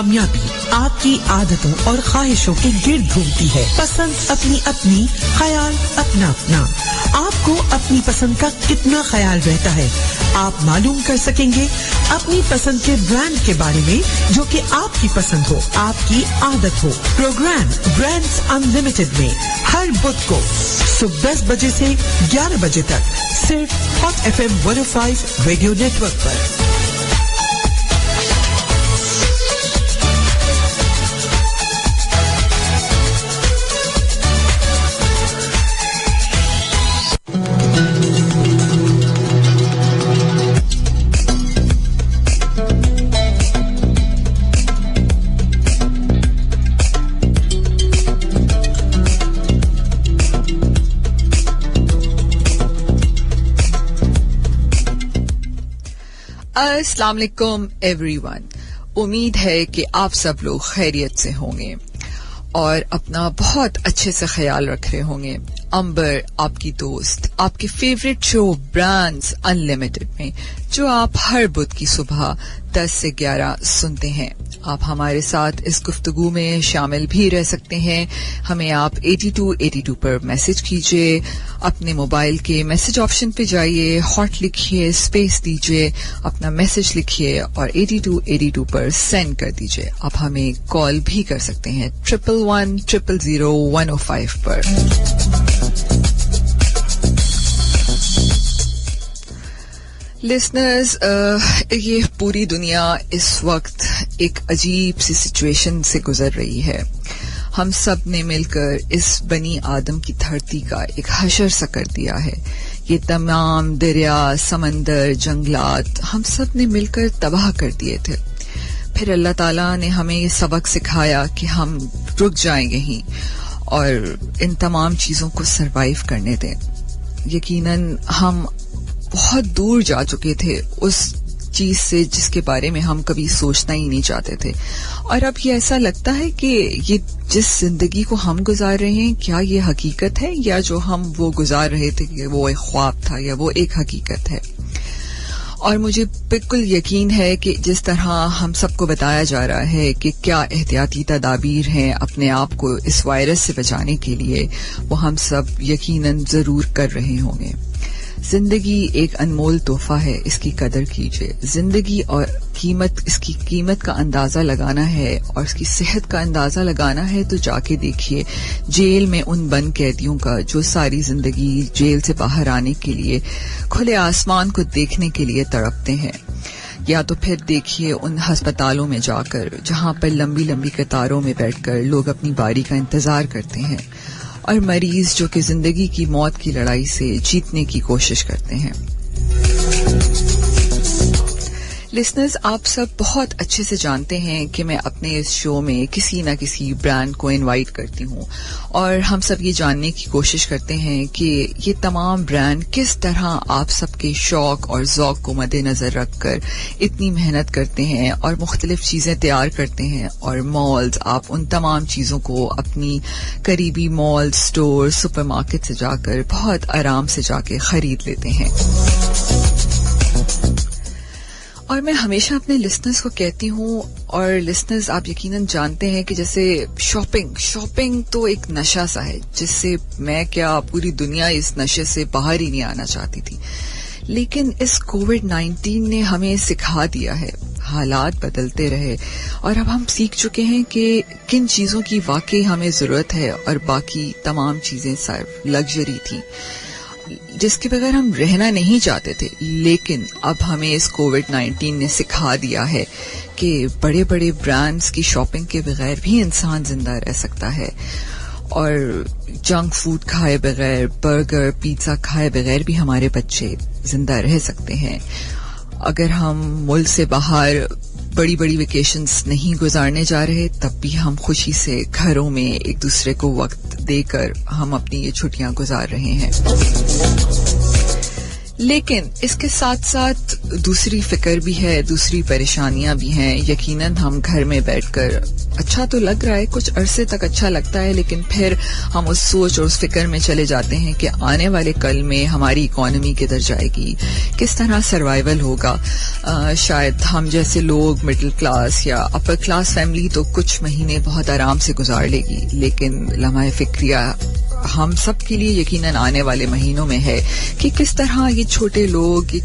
कामयाबी आपकी आदतों और ख्वाहिशों के गिर्द घूमती है। पसंद अपनी अपनी, ख्याल अपना अपना। आपको अपनी पसंद का कितना ख्याल रहता है, आप मालूम कर सकेंगे अपनी पसंद के ब्रांड के बारे में जो कि आपकी पसंद हो, आपकी आदत हो। प्रोग्राम ब्रांड्स अनलिमिटेड में हर बुध को सुबह 10 बजे से 11 बजे तक सिर्फ हॉट FM 105 रेडियो नेटवर्क पर। अस्सलाम वालेकुम एवरीवन। उम्मीद है कि आप सब लोग खैरियत से होंगे और अपना बहुत अच्छे से ख्याल रख रहे होंगे। अंबर आपकी दोस्त आपके फेवरेट शो ब्रांड्स अनलिमिटेड में, जो आप हर बुध की सुबह 10 से 11 सुनते हैं। आप हमारे साथ इस गुफ्तगू में शामिल भी रह सकते हैं। हमें आप 8282 पर मैसेज कीजिए, अपने मोबाइल के मैसेज ऑप्शन पे जाइए, हॉट लिखिए, स्पेस दीजिए, अपना मैसेज लिखिए और 8282 पर सेंड कर दीजिए। आप हमें कॉल भी कर सकते हैं 111-000-105 पर। लिसनर्स, ये पूरी दुनिया इस वक्त एक अजीब सी सिचुएशन से गुजर रही है। हम सब ने मिलकर इस बनी आदम की धरती का एक हशर सा कर दिया है। ये तमाम दरिया, समंदर, जंगलात हम सब ने मिलकर तबाह कर दिए थे। फिर अल्लाह ताला ने हमें ये सबक सिखाया कि हम रुक जाएं यहीं और इन तमाम चीजों को सरवाइव करने दें। यकीनन हम बहुत दूर जा चुके थे उस चीज से जिसके बारे में हम कभी सोचना ही नहीं चाहते थे, और अब ये ऐसा लगता है कि ये जिस जिंदगी को हम गुजार रहे हैं, क्या ये हकीकत है या जो हम वो गुजार रहे थे कि वो एक ख्वाब था या वो एक हकीकत है। और मुझे बिल्कुल यकीन है कि जिस तरह हम सबको बताया जा रहा है कि क्या एहतियाती तदाबीर हैं अपने आप को इस वायरस से बचाने के लिए, वो हम सब यकीनन जरूर कर रहे होंगे। जिंदगी एक अनमोल तोहफा है, इसकी कदर कीजिए। जिंदगी और इसकी कीमत का अंदाजा लगाना है और इसकी सेहत का अंदाजा लगाना है तो जाके देखिए जेल में उन बंद कैदियों का जो सारी जिंदगी जेल से बाहर आने के लिए खुले आसमान को देखने के लिए तड़पते हैं। या तो फिर देखिए उन अस्पतालों में जाकर जहां पर लंबी लंबी कतारों में बैठकर लोग अपनी बारी का इंतजार करते हैं, और मरीज जो कि जिंदगी की मौत की लड़ाई से जीतने की कोशिश करते हैं। लिसनर्स, आप सब बहुत अच्छे से जानते हैं कि मैं अपने इस शो में किसी न किसी ब्रांड को इनवाइट करती हूँ और हम सब ये जानने की कोशिश करते हैं कि ये तमाम ब्रांड किस तरह आप सबके शौक और ज़ौक को मद्देनजर रखकर इतनी मेहनत करते हैं और मुख्तलिफ चीजें तैयार करते हैं। और मॉल्स, आप उन तमाम चीजों को अपनी करीबी मॉल, स्टोर, सुपरमार्केट से जाकर बहुत आराम से जाके खरीद लेते हैं। और मैं हमेशा अपने लिसनर्स को कहती हूँ, और लिसनर्स आप यकीनन जानते हैं कि जैसे शॉपिंग तो एक नशा सा है जिससे मैं क्या पूरी दुनिया इस नशे से बाहर ही नहीं आना चाहती थी। लेकिन इस कोविड-19 ने हमें सिखा दिया है, हालात बदलते रहे और अब हम सीख चुके हैं कि किन चीजों की वाकई हमें जरूरत है और बाकी तमाम चीजें सिर्फ लग्जरी थी जिसके बगैर हम रहना नहीं चाहते थे। लेकिन अब हमें इस कोविड-19 ने सिखा दिया है कि बड़े बड़े ब्रांड्स की शॉपिंग के बगैर भी इंसान जिंदा रह सकता है और जंक फूड खाए बगैर, बर्गर, पिज्जा खाए बगैर भी हमारे बच्चे जिंदा रह सकते हैं। अगर हम मुल्क से बाहर बड़ी बड़ी वेकेशंस नहीं गुजारने जा रहे, तब भी हम खुशी से घरों में एक दूसरे को वक्त देकर हम अपनी ये छुट्टियां गुजार रहे हैं। लेकिन इसके साथ साथ दूसरी फिक्र भी है, दूसरी परेशानियां भी हैं। यकीनन हम घर में बैठकर अच्छा तो लग रहा है, कुछ अरसे तक अच्छा लगता है, लेकिन फिर हम उस सोच और उस फिक्र में चले जाते हैं कि आने वाले कल में हमारी इकोनॉमी किधर जाएगी, किस तरह सर्वाइवल होगा। शायद हम जैसे लोग मिडिल क्लास या अपर क्लास फैमिली तो कुछ महीने बहुत आराम से गुजार लेगी, लेकिन लम्हा फिक्रिया हम सब के लिए यकीनन आने वाले महीनों में है कि किस तरह ये छोटे लोग,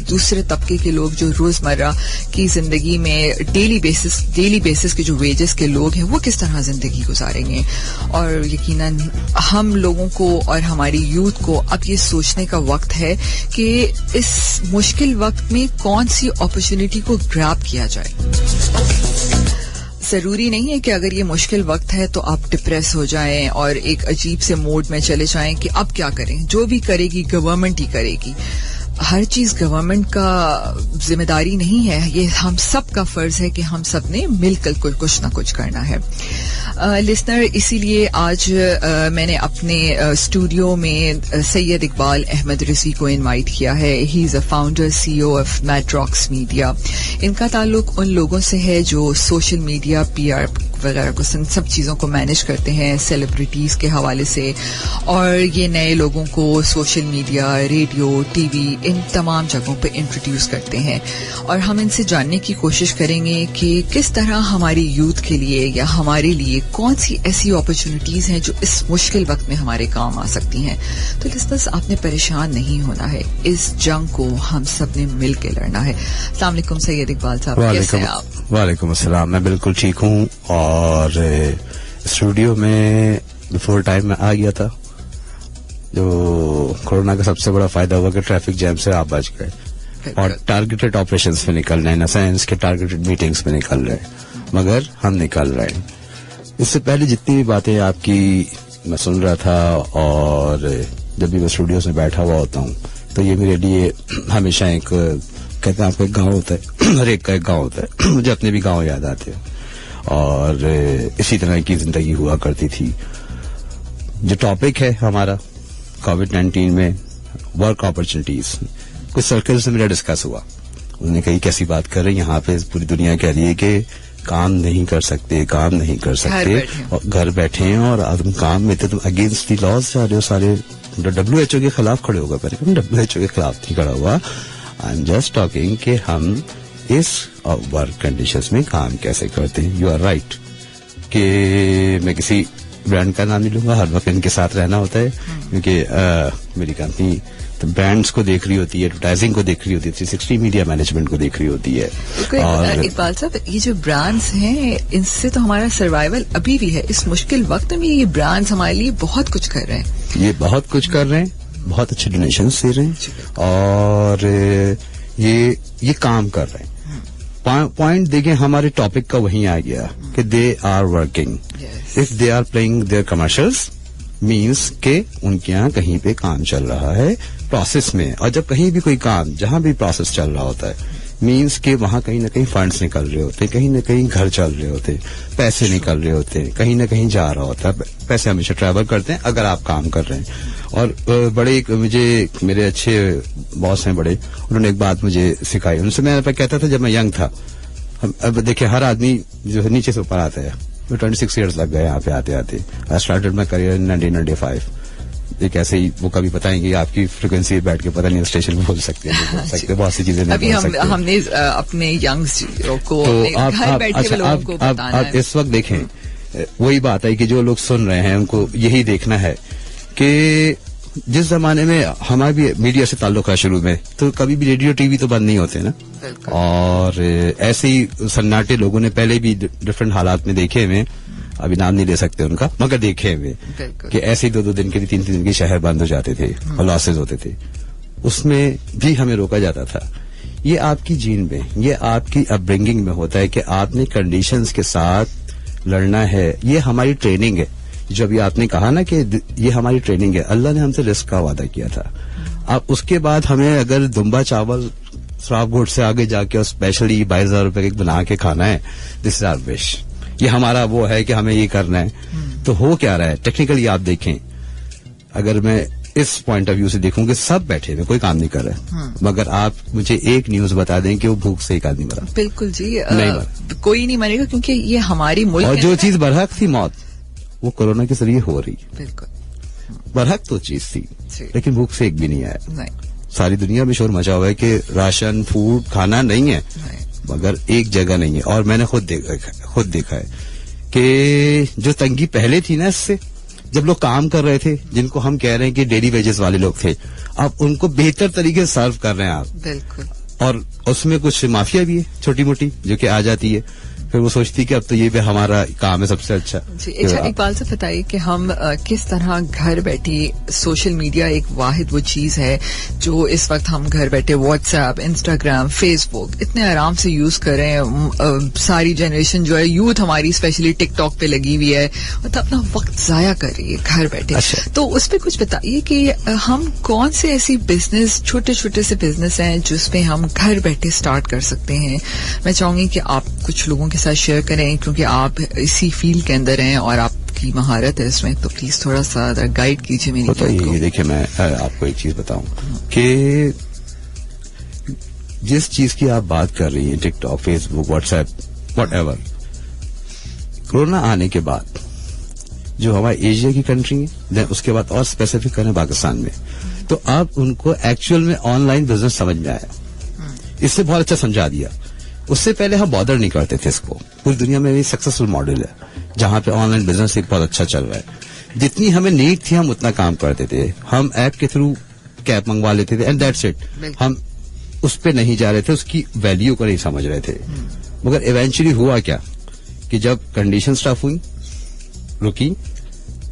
दूसरे तबके के लोग जो रोजमर्रा की जिंदगी में डेली बेसिस के जो वेजेस के लोग हैं वो किस तरह जिंदगी गुजारेंगे। और यकीनन हम लोगों को और हमारी यूथ को अब ये सोचने का वक्त है कि इस मुश्किल वक्त में कौन सी अपॉर्चुनिटी को ग्रैब किया जाए। जरूरी नहीं है कि अगर ये मुश्किल वक्त है तो आप डिप्रेस हो जाएं और एक अजीब से मोड में चले जाएं कि अब क्या करें। जो भी करेगी गवर्नमेंट ही करेगी, हर चीज गवर्नमेंट का जिम्मेदारी नहीं है, ये हम सब का फर्ज है कि हम सब ने मिलकर कुछ ना कुछ करना है। लिसनर, इसीलिए आज मैंने अपने स्टूडियो में सैयद इकबाल अहमद रिजवी को इनवाइट किया है। He is a founder CEO of Matrox media. इनका ताल्लुक उन लोगों से है जो सोशल मीडिया, PR वगैरह को, सब चीज़ों को मैनेज करते हैं सेलिब्रिटीज़ के हवाले से, और ये नए लोगों को सोशल मीडिया, रेडियो, TV इन तमाम जगहों पे इंट्रोड्यूस करते हैं। और हम इनसे जानने की कोशिश करेंगे कि किस तरह हमारी यूथ के लिए या हमारे लिए कौन सी ऐसी अपॉर्चुनिटीज़ हैं जो इस मुश्किल वक्त में हमारे काम आ सकती हैं। तो लिसनर्स, आपने परेशान नहीं होना है, इस जंग को हम सब ने मिल के लड़ना है। अस्सलाम वालेकुम सैयद इकबाल साहब, कैसे हैं आप? वालेकुम अस्सलाम, मैं बिल्कुल ठीक हूँ। और स्टूडियो में बिफोर टाइम में आ गया था। जो कोरोना का सबसे बड़ा फायदा हुआ कि ट्रैफिक जैम से आप बच गए और टारगेटेड ऑपरेशंस में निकल रहे हैं, इन सेंस के टारगेटेड मीटिंग्स में निकल रहे हैं, मगर हम निकल रहे हैं। इससे पहले जितनी भी बातें आपकी मैं सुन रहा था, और जब भी मैं स्टूडियो में बैठा हुआ होता हूँ तो ये मेरे लिए हमेशा एक, कहते हैं आपका एक गाँव होता है, हर एक का एक गाँव होता है। मुझे अपने भी गाँव याद आते हैं और इसी तरह की जिंदगी हुआ करती थी। जो टॉपिक है हमारा कोविड-19 में वर्क अपॉर्चुनिटीज, कुछ सर्कल से मेरा डिस्कस हुआ। उन्होंने कही कैसी बात कर रहे हैं, यहाँ पे पूरी दुनिया कह रही है कि काम नहीं कर सकते, काम नहीं कर सकते, और घर बैठे हैं और तुम काम में थे, तुम अगेंस्ट दी लॉज जा रहे हो सारे। WHO के खिलाफ खड़े होगा, मैंने WHO के खिलाफ नहीं खड़ा हुआ। आई एम जस्ट टॉकिंग कि हम इस वर्क कंडीशंस में काम कैसे करते हैं। यू आर राइट कि मैं किसी ब्रांड का नाम नहीं लूंगा, हर वक्त इनके साथ रहना होता है, क्योंकि मेरी कंपनी तो ब्रांड्स को देख रही होती है, एडवर्टाइजिंग को देख रही होती है, 360 मीडिया मैनेजमेंट को देख रही होती है। और इकबाल साहब, ये जो ब्रांड्स हैं इनसे तो हमारा सर्वाइवल अभी भी है। इस मुश्किल वक्त में ये ब्रांड्स हमारे लिए बहुत कुछ कर रहे हैं। ये बहुत कुछ कर रहे हैं, बहुत अच्छे डोनेशंस दे रहे हैं, और ये काम कर रहे हैं। पॉइंट देखिए, हमारे टॉपिक का वहीं आ गया कि they are working, if they are playing their commercials means के उनके यहाँ कहीं पे काम चल रहा है प्रोसेस में। और जब कहीं भी कोई काम, जहां भी प्रोसेस चल रहा होता है, मीन्स के वहां कहीं ना कहीं फंड्स निकल रहे होते हैं, कहीं ना कहीं घर चल रहे होते हैं, पैसे निकल रहे होते हैं, कहीं ना कहीं जा रहा होता है। पैसे हमेशा ट्रैवल करते हैं अगर आप काम कर रहे हैं। और बड़े मुझे मेरे अच्छे बॉस हैं बड़े, उन्होंने एक बात मुझे सिखाई। उनसे मैं कहता था जब मैं यंग था, अब देखिए हर आदमी जो है नीचे से ऊपर आता है। 26 ईयर्स लग गए यहाँ पे आते आते। I started my career in 1995। एक ऐसे ही वो कभी बताएंगे, आपकी फ्रिक्वेंसी बैठ के पता नहीं स्टेशन में बोल सकते हैं, बहुत सी चीजें अभी हमने अपने यंग्स को घर बैठे हुए लोगों को बताना है। आप इस वक्त देखें, वही बात है कि जो लोग सुन रहे हैं उनको यही देखना है कि जिस जमाने में हमारा भी मीडिया से ताल्लुक है शुरू में, तो कभी भी रेडियो TV तो बंद नहीं होते ना। और ऐसे ही सन्नाटे लोगों ने पहले भी डिफरेंट हालात में देखे हुए, अभी नाम नहीं ले सकते उनका, मगर देखे हुए कि ऐसे ही 2-2 दिन के लिए 3-3 दिन के शहर बंद हो जाते थे और लॉसेज होते थे। उसमें भी हमें रोका जाता था। ये आपकी जीन में, ये आपकी अपब्रिंगिंग में होता है कि आपने कंडीशंस के साथ लड़ना है। ये हमारी ट्रेनिंग है। जो अभी आपने कहा ना कि ये हमारी ट्रेनिंग है, अल्लाह ने हमसे रिस्क का वादा किया था। अब उसके बाद हमें अगर दुम्बा चावल श्राफ घोट से आगे जाके और स्पेशली 22,000 रुपए के बना के खाना है, दिस इज आवर विश। ये हमारा वो है कि हमें ये करना है। तो हो क्या रहा है टेक्निकली आप देखें, अगर मैं इस पॉइंट ऑफ व्यू से देखूं कि सब बैठे हुए कोई काम नहीं कर रहे, मगर आप मुझे एक न्यूज बता दें कि वो भूख से एक आदमी मरा। बिल्कुल जी, नहीं मरा, कोई नहीं मरेगा क्योंकि ये हमारी मुल्क और है जो ना। चीज बरहक थी मौत, वो कोरोना के जरिए हो रही है। बिल्कुल बरहक तो चीज थी, जी। लेकिन भूख से एक भी नहीं आया। नहीं सारी दुनिया में शोर मचा हुआ है कि राशन फूड खाना नहीं है, नहीं मगर एक जगह नहीं है। और मैंने खुद देखा है कि जो तंगी पहले थी ना, इससे जब लोग काम कर रहे थे, जिनको हम कह रहे हैं कि डेली वेजेस वाले लोग थे, अब उनको बेहतर तरीके से सर्व कर रहे हैं आप। बिल्कुल। और उसमें कुछ माफिया भी है छोटी मोटी जो कि आ जाती है, फिर वो सोचती कि अब तो ये भी हमारा काम है सबसे अच्छा। जी, इकबाल से बताइए कि हम किस तरह घर बैठे, सोशल मीडिया एक वाहिद वो चीज है जो इस वक्त हम घर बैठे व्हाट्सएप, इंस्टाग्राम, फेसबुक इतने आराम से यूज कर रहे हैं। सारी जनरेशन जो है, यूथ हमारी स्पेशली टिकटॉक पे लगी हुई है, मतलब अपना वक्त जाया कर रही है घर बैठे। अच्छा। तो उस पर कुछ बताइए कि हम कौन से ऐसी बिजनेस, छोटे छोटे से बिजनेस हैं जिसपे हम घर बैठे स्टार्ट कर सकते हैं। मैं चाहूंगी कि आप कुछ लोगों के साथ शेयर करें, क्योंकि आप इसी फील्ड के अंदर हैं और आपकी महारत है इसमें, तो प्लीज थोड़ा सा गाइड कीजिए मेरी बात को। देखिए, मैं आपको एक चीज बताऊं कि जिस चीज की आप बात कर रही हैं, TikTok, Facebook, WhatsApp, whatever, corona आने के बाद जो हमारी एशिया की कंट्री है, देन उसके बाद और स्पेसिफिक करें पाकिस्तान में, तो अब उनको एक्चुअल में ऑनलाइन बिजनेस समझ में आया। इससे बहुत अच्छा समझा दिया। उससे पहले हम बॉर्डर नहीं करते थे इसको। पूरी दुनिया में भी सक्सेसफुल मॉडल है जहां पे ऑनलाइन बिजनेस एक बहुत अच्छा चल रहा है। जितनी हमें नीड थी हम उतना काम करते थे। हम ऐप के थ्रू कैब मंगवा लेते थे एंड दैट्स इट। हम उस पे नहीं जा रहे थे, उसकी वैल्यू को नहीं समझ रहे थे। मगर इवेंचुअली हुआ क्या कि जब कंडीशन टफ हुई, रुकी,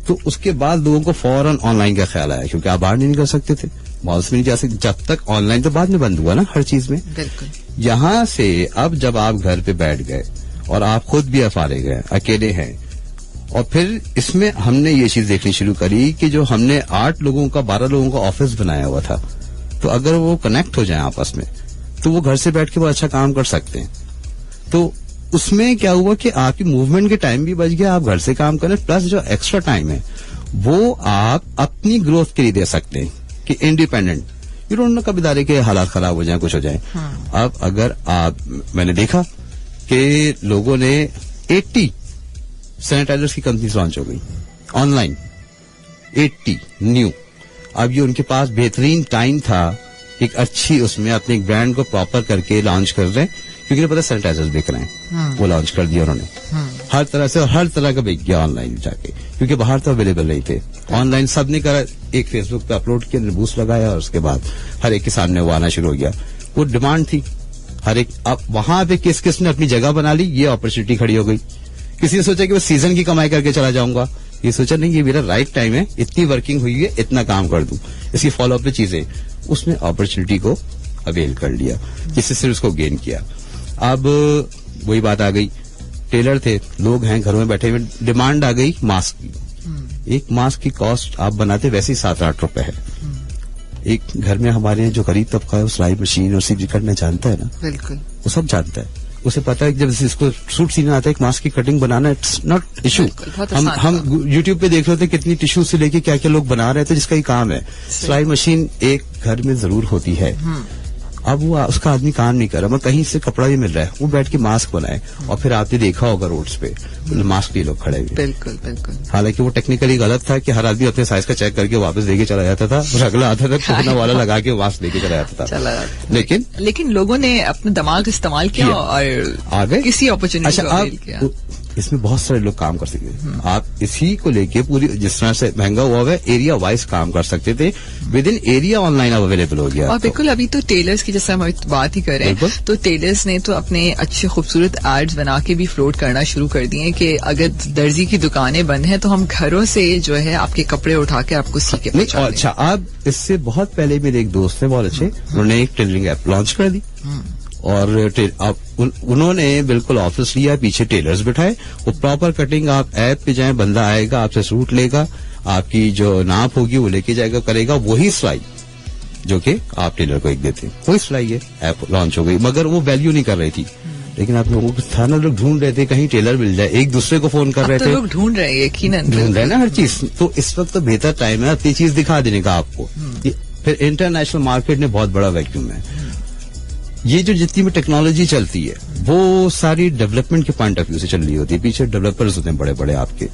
तो उसके बाद लोगों को फौरन ऑनलाइन का ख्याल आया, क्योंकि आप बाहर नहीं निकल सकते थे, मॉल्स में नहीं जा सकते जब तक ऑनलाइन, तो बाद में बंद हुआ ना हर चीज में। बिल्कुल। यहां से अब जब आप घर पे बैठ गए और आप खुद भी फारिग गए, अकेले हैं, और फिर इसमें हमने ये चीज देखनी शुरू करी कि जो हमने 8 लोगों का 12 लोगों का ऑफिस बनाया हुआ था, तो अगर वो कनेक्ट हो जाए आपस में तो वो घर से बैठ के बहुत अच्छा काम कर सकते हैं। तो उसमें क्या हुआ कि आपकी मूवमेंट के टाइम भी बच गया, आप घर से काम करें, प्लस जो एक्स्ट्रा टाइम है वो आप अपनी ग्रोथ के लिए दे सकते हैं कि इंडिपेंडेंट, यू डोंट नो कभी दारे के हालात खराब हो जाए, कुछ हो जाए। अब अगर आप, मैंने देखा कि लोगों ने 80 सैनिटाइजर्स की कंपनीज लॉन्च हो गई ऑनलाइन, 80 न्यू। अब ये उनके पास बेहतरीन टाइम था एक अच्छी उसमें अपने एक ब्रांड को प्रॉपर करके लॉन्च कर रहे हैं, क्योंकि पता सैनिटाइजर्स बिक रहे हैं, वो लॉन्च कर दिया उन्होंने हर तरह से, और हर तरह का बिक गया ऑनलाइन जाके, क्योंकि बाहर तो अवेलेबल नहीं थे। ऑनलाइन सबने करा, एक फेसबुक पे अपलोड किया, बूस्ट लगाया, और उसके बाद हर एक के सामने वो आना शुरू हो गया। वो डिमांड थी हर एक। अब वहां पे किस किस ने अपनी जगह बना ली, ये अपॉर्चुनिटी खड़ी हो गई। किसी ने सोचा कि वो सीजन की कमाई करके चला जाऊंगा, ये सोचा नहीं, ये मेरा राइट टाइम है, इतनी वर्किंग हुई है, इतना काम कर दूं, इसकी फॉलोअप पे चीजें, उसने अपॉर्चुनिटी को अवेल कर लिया, जिससे सिर्फ उसको गेन किया। अब वही बात आ गई, टेलर थे, लोग हैं घरों में बैठे हुए, डिमांड आ गई मास्क की। एक मास्क की कॉस्ट आप बनाते वैसे ही 7-8 रुपए है। एक घर में हमारे जो गरीब तबका है, वो सिलाई मशीन और सीधी करना जानता है ना, बिल्कुल, वो सब जानता है। उसे पता है कि जब इसको सूट सीना आता है, एक मास्क की cutting banana, it's not issue. हम यूट्यूब पे देख रहे थे कितनी टिश्यू से लेके क्या क्या लोग बना रहे थे, जिसका ही काम है। सिलाई मशीन एक घर में जरूर होती है। अब वो उसका आदमी काम नहीं कर रहा, मगर कहीं से कपड़ा भी मिल रहा है, वो बैठ के मास्क बनाए, और फिर आपने देखा होगा रोड्स पे मास्क लिए लोग खड़े हुए। बिल्कुल बिल्कुल। हालांकि वो टेक्निकली गलत था कि हर आदमी अपने साइज का चेक करके वापस लेके चला जाता था, और अगला आता था कोरोना वाला लगा के मास्क लेके चला जाता था। लेकिन लोगों ने अपना दिमाग इस्तेमाल किया और आगे किसी अपॉर्चुनिटी को अवेल किया। इसमें बहुत सारे लोग काम कर सकते थे। आप इसी को लेके पूरी, जिस तरह से महंगा हुआ है, एरिया वाइज काम कर सकते थे। With in area online available हो गया। और बिल्कुल, अभी तो टेलर्स की, जैसे हम बात ही कर रहे हैं, तो टेलर्स ने तो अपने अच्छे खूबसूरत एड्स बना के भी फ्लोट करना शुरू कर दिए कि अगर दर्जी की दुकानें बंद हैं तो हम घरों से जो है आपके कपड़े उठा के आपको सी के पहुंचा दें। अच्छा, आप इससे बहुत पहले मेरे एक दोस्त थे बहुत अच्छे, उन्होंने एक टेलरिंग ऐप लॉन्च कर दी, और उन्होंने बिल्कुल ऑफिस लिया, पीछे टेलर्स बिठाए, वो प्रॉपर कटिंग, आप ऐप पे जाएं, बंदा आएगा, आपसे सूट लेगा, आपकी जो नाप होगी वो लेके जाएगा, करेगा वही सिलाई जो कि आप टेलर को एक देते हैं, वही सिलाई है। ऐप लॉन्च हो गई, मगर वो वैल्यू नहीं कर रही थी। लेकिन आप लोगों को था ना, लोग ढूंढ रहे थे कहीं टेलर मिल जाए, एक दूसरे को फोन कर रहे तो थे। लोग ढूंढ रहे हैं, यकीनन ढूंढ रहे हैं ना हर चीज। तो इस वक्त तो बेहतर टाइम है अपनी चीज दिखा देने का आपको। फिर इंटरनेशनल मार्केट ने बहुत बड़ा वैक्यूम है। ये जो जितनी भी टेक्नोलॉजी चलती है वो सारी डेवलपमेंट के पॉइंट ऑफ व्यू से चल रही होती है। पीछे डेवलपर्स होते हैं बड़े बड़े आपके।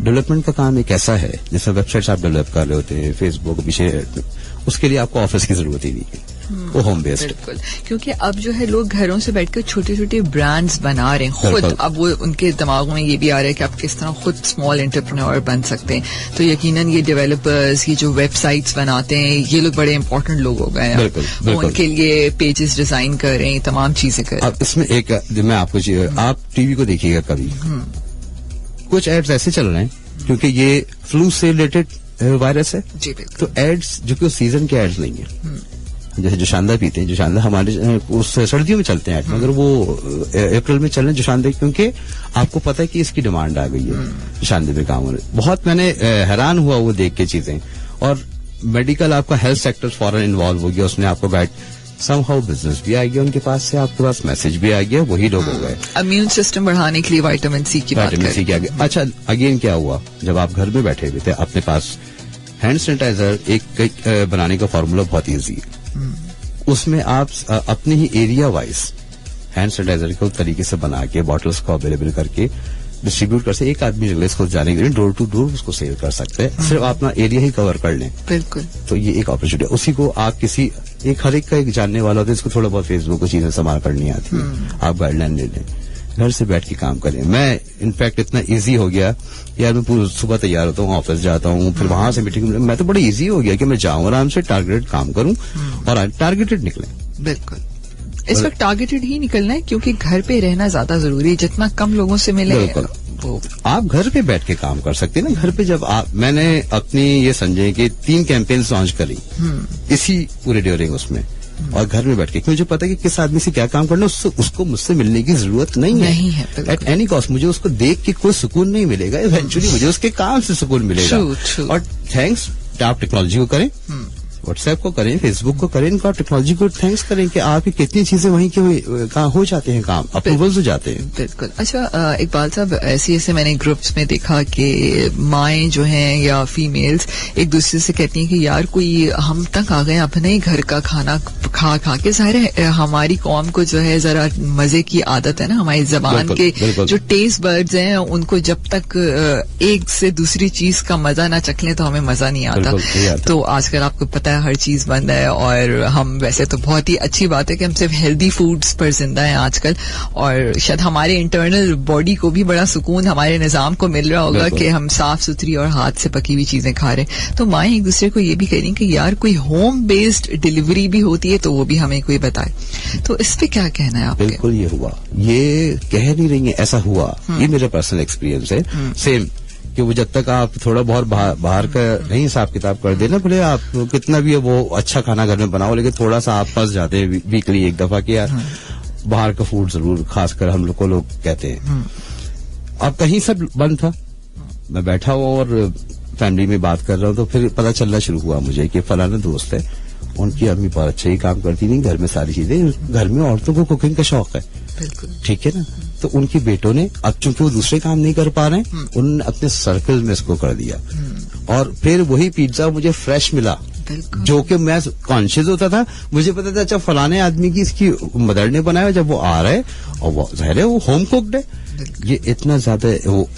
डेवलपमेंट का काम एक ऐसा है जैसे वेबसाइट्स आप डेवलप कर रहे होते हैं, फेसबुक पीछे, उसके लिए आपको ऑफिस की जरूरत ही नहीं है, वो होम बेस्ड। बिल्कुल, क्योंकि अब जो है लोग घरों से बैठकर छोटे छोटे ब्रांड्स बना रहे हैं खुद। अब वो उनके दिमाग में ये भी आ रहा है कि आप किस तरह खुद स्मॉल एंटरप्रेन्योर बन सकते हैं। तो यकीनन ये डेवलपर्स, ये जो वेबसाइट्स बनाते हैं, ये लोग बड़े इंपॉर्टेंट लोग हो गए हैं। बिल्कुल। उनके लिए पेजेस डिजाइन कर रहे हैं, तमाम चीजें कर रहे हैं। अब इसमें एक मैं आपको, आप टीवी को देखिएगा कभी, कुछ एड्स ऐसे चल रहे हैं क्योंकि ये फ्लू से रिलेटेड वायरस है। जी बिल्कुल। तो एड्स जो कि सीजन के एड्स नहीं है, जैसे जोशानदा पीते हैं, जोशानदा हमारे उस सर्दियों में चलते हैं एड, मगर वो अप्रैल में चल रहे हैं जोशानदा, क्योंकि आपको पता है कि इसकी डिमांड आ गई है। जोशानदे पे काम हो रहा है। बहुत मैंने हैरान हुआ वो देख के चीजें। और मेडिकल आपका हेल्थ सेक्टर फॉरन इन्वॉल्व हो गया, उसने आपको गाइड, समहाउ बिजनेस भी आ गया उनके पास से, आपके पास मैसेज भी आ गया, वही लोग हो गए। इम्यून सिस्टम बढ़ाने के लिए विटामिन सी की बात विटामिन सी आ गया। अच्छा, अगेन क्या हुआ, जब आप घर में बैठे हुए थे अपने पास हैंड सैनिटाइजर एक बनाने का फॉर्मूला बहुत ईजी है। उसमें आप अपने ही एरिया वाइज हैंड सैनिटाइजर को तरीके से बना के बॉटल्स को अवेलेबल करके डिस्ट्रीब्यूट कर सकते। एक आदमी जगह इसको जाने के लिए डोर टू डोर उसको सेल कर सकते हैं, सिर्फ अपना एरिया ही कवर कर लें। बिल्कुल। तो ये एक अपॉर्चुनिटी है। उसी को आप किसी एक हर एक का एक जानने वाला होता है, इसको थोड़ा बहुत फेसबुक को चीजें संभाल करनी आती है, आप गाइडलाइन ले लें, घर से बैठ के काम करें। मैं इनफैक्ट इतना इजी हो गया यार, मैं पूरी सुबह तैयार होता हूँ, ऑफिस जाता हूँ, फिर वहां से मीटिंग, मैं तो बड़ा इजी हो गया कि मैं जाऊं आराम से, टारगेटेड काम करूं और टारगेटेड निकले। बिल्कुल, इस वक्त टारगेटेड ही निकलना है क्योंकि घर पे रहना ज्यादा जरूरी है। जितना कम लोगों से मिले वो आप घर पे बैठ के काम कर सकते हैं ना। घर पे जब मैंने अपनी ये समझे कि 3 कैंपेन्स लॉन्च करी इसी पूरे ड्यूरिंग उसमें, और घर में बैठ के, मुझे पता है कि किस आदमी से क्या काम करना है, उसको मुझसे मिलने की जरूरत नहीं है एट एनी कॉस्ट। मुझे उसको देख के कोई सुकून नहीं मिलेगा, इवेंचुअली मुझे उसके काम से सुकून मिलेगा। और थैंक्स आप टेक्नोलॉजी को करें, व्हाट्सएप को करें, फेसबुक को करें, इनका टेक्नोलॉजी को थैंक्स करें कि आपकी कितनी चीजें वहीं के हो जाते हैं, काम अप्रूवल्स हो जाते हैं। बिल्कुल। अच्छा इकबाल साहब, ऐसे मैंने ग्रुप्स में देखा कि माएं जो हैं या फीमेल्स एक दूसरे से कहती हैं कि यार कोई हम तक आ गए अपने ही घर का खाना खा के। जाहिर है हमारी कौम को जो है जरा मजे की आदत है ना, हमारी जबान के जो टेस्ट बर्ड्स हैं उनको जब तक एक से दूसरी चीज का मजा ना चख तो हमें मजा नहीं आता। तो आजकल आपको पता है हर चीज बंद है, और हम वैसे तो बहुत ही अच्छी बात है कि हम सिर्फ हेल्दी फूड्स पर जिंदा हैं आजकल, और शायद हमारे इंटरनल बॉडी को भी बड़ा सुकून हमारे निजाम को मिल रहा होगा कि हम साफ सुथरी और हाथ से पकी हुई चीजें खा रहे हैं। तो माएं एक दूसरे को ये भी कह रही कि यार कोई होम बेस्ड डिलीवरी भी होती है तो वो भी हमें कोई बताए। तो इस पे क्या कहना है आपके? बिल्कुल, ये हुआ, ये कह नहीं रही है, ऐसा हुआ, ये मेरा पर्सनल एक्सपीरियंस है। सेम कि वो जब तक आप थोड़ा बहुत बाहर का नहीं हिसाब किताब कर देना, भले आप कितना भी वो अच्छा खाना घर में बनाओ, लेकिन थोड़ा सा आप फंस जाते हैं वीकली एक दफा कि यार बाहर का फूड जरूर, खासकर हम लोग को लोग कहते हैं। अब कहीं सब बंद था, मैं बैठा हुआ और फैमिली में बात कर रहा हूँ, तो फिर पता चलना शुरू हुआ मुझे कि फलाना दोस्त है, उनकी अम्मी बहुत अच्छा ही काम करती नहीं, घर में सारी चीजें, घर में औरतों को कुकिंग का शौक है, ठीक है ना। तो उनके बेटों ने, अब चूंकि वो दूसरे काम नहीं कर पा रहे हैं, उन्होंने अपने सर्कल में इसको कर दिया, और फिर वही पिज्जा मुझे फ्रेश मिला, जो कि मैं कॉन्शियस होता था, मुझे पता था अच्छा फलाने आदमी की इसकी मदर ने बनाया, जब वो आ रहा है और वो जाहिर है वो होम कुक्ड है। ये इतना ज्यादा वो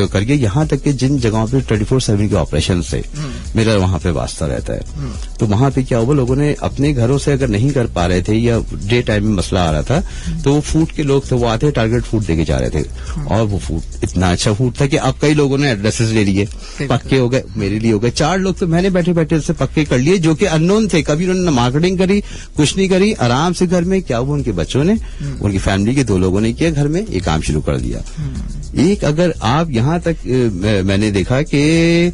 करके यहाँ तक कि जिन जगहों पे 24/7 के ऑपरेशन से मेरा वहां पे वास्ता रहता है, तो वहां पे क्या हुआ, लोगों ने अपने घरों से अगर नहीं कर पा रहे थे या डे टाइम में मसला आ रहा था, तो वो फूड के लोग थे, वो आते टारगेट फूड देके जा रहे थे, और वो फूड इतना अच्छा फूड था कि अब कई लोगों ने एड्रेसेस ले लिए, पक्के हो गए, मेरे लिए हो गए 4 लोग, तो मैंने बैठे बैठे से पक्के कर लिए, जो कि अननोन थे, कभी उन्होंने मार्केटिंग करी, कुछ नहीं करी, आराम से घर में क्या हुआ, उनके बच्चों ने, उनकी फैमिली के 2 लोगों ने किया, घर में ये काम शुरू कर दिया। एक अगर आप यहाँ तक मैंने देखा कि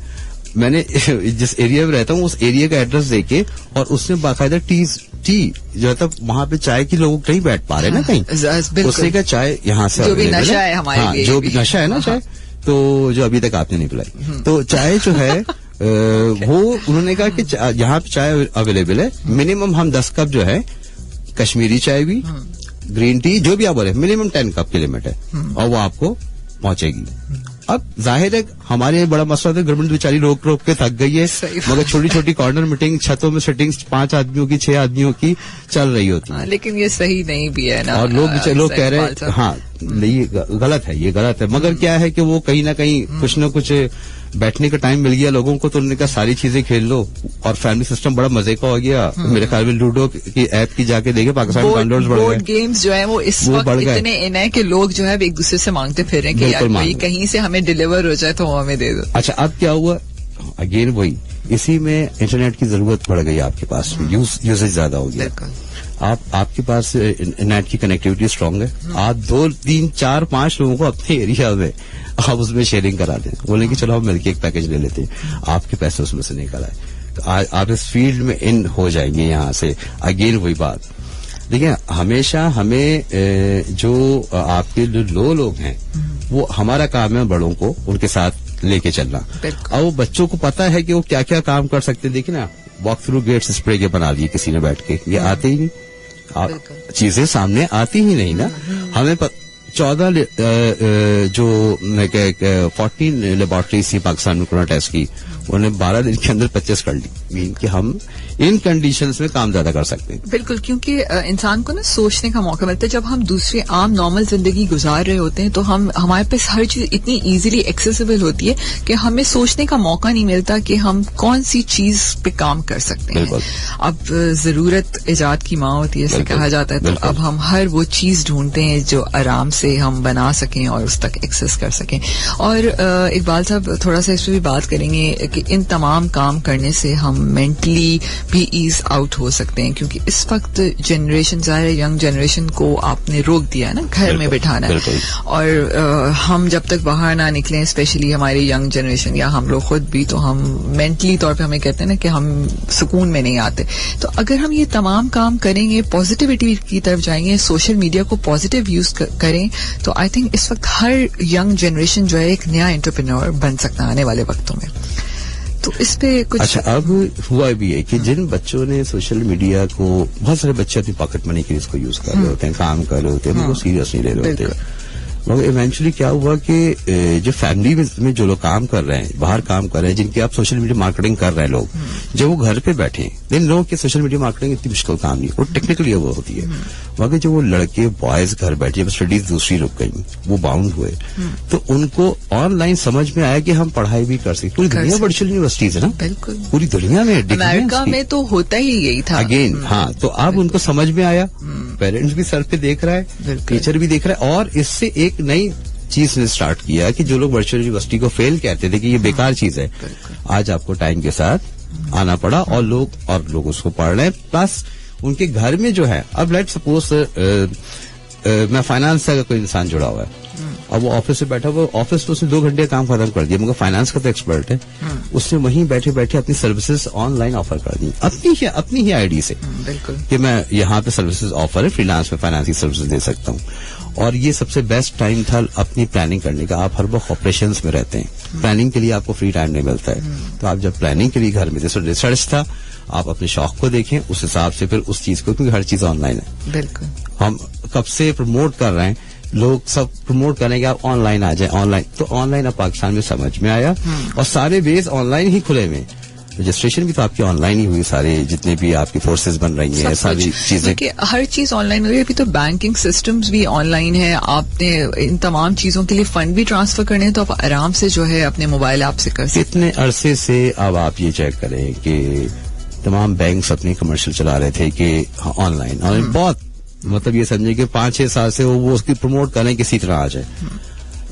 मैंने जिस एरिया में रहता हूँ उस एरिया का एड्रेस देके, और उसने बाकायदा टी जो है, तब वहां पे चाय की लोग नहीं बैठ पा रहे ना कहीं, उसने का चाय यहाँ से जो भी नशा है हमारे लिए, जो भी नशा है ना चाय, तो जो अभी तक आपने नहीं पिलाई, तो चाय जो है वो उन्होंने कहा कि यहाँ पे चाय अवेलेबल है, मिनिमम हम 10 कप जो है कश्मीरी चाय भी, ग्रीन टी जो भी आप बोले मिनिमम 10 कप की लिमिट है और वो आपको पहुंचेगी। अब जाहिर है हमारे बड़ा मसला था, गवर्नमेंट बेचारी रोक रोक के थक गई है, मगर छोटी छोटी कॉर्नर मीटिंग, छतों में सिटिंग्स 5 आदमियों की 6 आदमियों की चल रही होती है। लेकिन ये सही नहीं भी है ना, और लोग कह रहे हैं हाँ ये गलत है, ये गलत है, मगर क्या है कि वो कहीं ना कहीं कुछ न कुछ बैठने का टाइम मिल गया लोगों को, तो उन्होंने कहा सारी चीजें खेल लो, और फैमिली सिस्टम बड़ा मजे का हो गया। मेरे ख्याल में लूडो की ऐप की जाके देखे पाकिस्तान में डाउनलोड्स बढ़ गए, बोर्ड गेम्स जो है वो इस वक्त इतने इन है कि लोग जो है एक दूसरे से मांगते फिर रहे हैं कि यार कोई कहीं से हमें डिलीवर हो जाए तो वो हमें दे दो। अच्छा अब क्या हुआ, अगेन वही, इसी में इंटरनेट की जरूरत बढ़ गई आपके पास, यूसेज ज्यादा हो गया, आपके पास नेट की कनेक्टिविटी स्ट्रांग है, आप 2, 3, 4, 5 लोगों को अपने एरिया में आप उसमें शेयरिंग करा दें, बोलें कि चलो हम मिलकर एक पैकेज ले लेते हैं, आपके पैसे उसमें से निकल आए, तो आप इस फील्ड में इन हो जाएंगे। यहाँ से अगेन वही बात, देखिए हमेशा हमें जो आपके जो लो लोग हैं वो हमारा काम है बड़ों को उनके साथ लेके चलना। अब वो बच्चों को पता है कि वो क्या क्या काम कर सकते हैं। देखिए ना, वॉक थ्रू गेट्स स्प्रे के बना दिए किसी ने बैठ के, ये आते ही नहीं, चीजें सामने आती ही नहीं ना। हमें 14 जो 14 लेबोरेटरीज थी पाकिस्तान में कोरोना टेस्ट की, उन्होंने 12 दिन के अंदर 25 कर ली, मीन कि हम इन कंडीशंस में काम ज्यादा कर सकते हैं। बिल्कुल, क्योंकि इंसान को ना सोचने का मौका मिलता है। जब हम दूसरी आम नॉर्मल जिंदगी गुजार रहे होते हैं तो हमारे पास हर चीज इतनी इजीली एक्सेसिबल होती है कि हमें सोचने का मौका नहीं मिलता कि हम कौन सी चीज पे काम कर सकते हैं। अब जरूरत इजाद की माँ होती है, ऐसे कहा जाता है, तो अब हम हर वो चीज ढूंढते हैं जो आराम से हम बना सकें और उस तक एक्सेस कर सकें। और इकबाल साहब थोड़ा सा इस पर भी बात करेंगे कि इन तमाम काम करने से हम मेंटली भी ईज आउट हो सकते हैं, क्योंकि इस वक्त जनरेशन ज़ाहिर है, यंग जनरेशन को आपने रोक दिया है ना, घर में बिठाना है, और हम जब तक बाहर ना निकलें, स्पेशली हमारी यंग जनरेशन या हम लोग खुद भी, तो हम मेंटली तौर पे हमें कहते हैं ना कि हम सुकून में नहीं आते। तो अगर हम ये तमाम काम करेंगे, पॉजिटिविटी की तरफ जाएंगे, सोशल मीडिया को पॉजिटिव यूज करें, तो आई थिंक इस वक्त हर यंग जनरेशन जो है एक नया एंटरप्रेन्योर बन सकता है आने वाले वक्तों में। तो इस पे कुछ अच्छा, अब हुआ भी है कि जिन बच्चों ने सोशल मीडिया को, बहुत सारे बच्चे अपनी पॉकेट मनी के लिए इसको यूज कर रहे होते हैं, काम कर रहे होते हैं, उनको सीरियस नहीं ले रहे होते, मगर इवेंचुअली क्या हुआ कि जो फैमिली में जो लोग काम कर रहे हैं, बाहर काम कर रहे हैं, जिनके आप सोशल मीडिया मार्केटिंग कर रहे हैं लोग, जब वो घर पे बैठे, इन लोगों की सोशल मीडिया मार्केटिंग इतनी मुश्किल काम नहीं, वो टेक्निकली वो होती है, मगर जो वो लड़के बॉयज घर बैठे, जब स्टडीज दूसरी रुक गई, वो बाउंड हुए, तो उनको ऑनलाइन समझ में आया कि हम पढ़ाई भी कर सकते। पूरी दुनिया वर्चुअल यूनिवर्सिटीज है ना, बिल्कुल पूरी दुनिया में, अमेरिका में तो होता ही यही था अगेन। हाँ, तो अब उनको समझ में आया, पेरेंट्स भी सर पे देख रहा है, टीचर भी देख रहा है, और इससे एक नई चीज ने स्टार्ट किया कि जो लोग वर्चुअल यूनिवर्सिटी को फेल कहते थे कि ये बेकार चीज है, आज आपको टाइम के साथ आना पड़ा और लोग उसको पढ़ रहे हैं। प्लस उनके घर में जो है, अब लेट सपोज मैं फाइनेंस से अगर कोई इंसान जुड़ा हुआ है, अब वो ऑफिस से बैठा हुआ, ऑफिस तो उसने 2 घंटे काम खत्म कर दिया, मगर फाइनेंस का तो एक्सपर्ट है, उसने वहीं बैठे बैठे अपनी सर्विसेज ऑनलाइन ऑफर कर दी अपनी ही आईडी से, बिल्कुल, कि मैं यहाँ पे सर्विसेज ऑफर है, फ्रीलांस में फाइनेंस की सर्विसेज दे सकता हूँ। और ये सबसे बेस्ट टाइम था अपनी प्लानिंग करने का। आप हर वक्त ऑपरेशंस में रहते हैं, प्लानिंग के लिए आपको फ्री टाइम नहीं मिलता है, तो आप जब प्लानिंग के लिए घर में थे, रिसर्च था, आप अपने शौक को देखें, उस हिसाब से फिर उस चीज को, क्योंकि हर चीज ऑनलाइन है। बिल्कुल, हम कब से प्रमोट कर रहे हैं, लोग सब प्रमोट करें कि आप ऑनलाइन आ जाए, ऑनलाइन, तो ऑनलाइन अब पाकिस्तान में समझ में आया, और सारे बेस ऑनलाइन ही खुले हुए, रजिस्ट्रेशन भी तो आपकी ऑनलाइन ही हुई, सारे जितने भी आपकी फोर्सेस बन रही हैं, सारी चीजें, हर चीज ऑनलाइन हुई। अभी तो बैंकिंग सिस्टम्स भी ऑनलाइन है, आपने इन तमाम चीजों के लिए फंड भी ट्रांसफर करने हैं तो आप आराम से जो है अपने मोबाइल ऐप से कर सकते हैं। इतने अरसे से अब आप ये चेक करें कि तमाम बैंक्स अपनी कमर्शियल चला रहे थे कि ऑनलाइन बहुत, मतलब ये समझे कि 5-6 साल से वो उसकी प्रमोट करें किसी तरह आ जाए।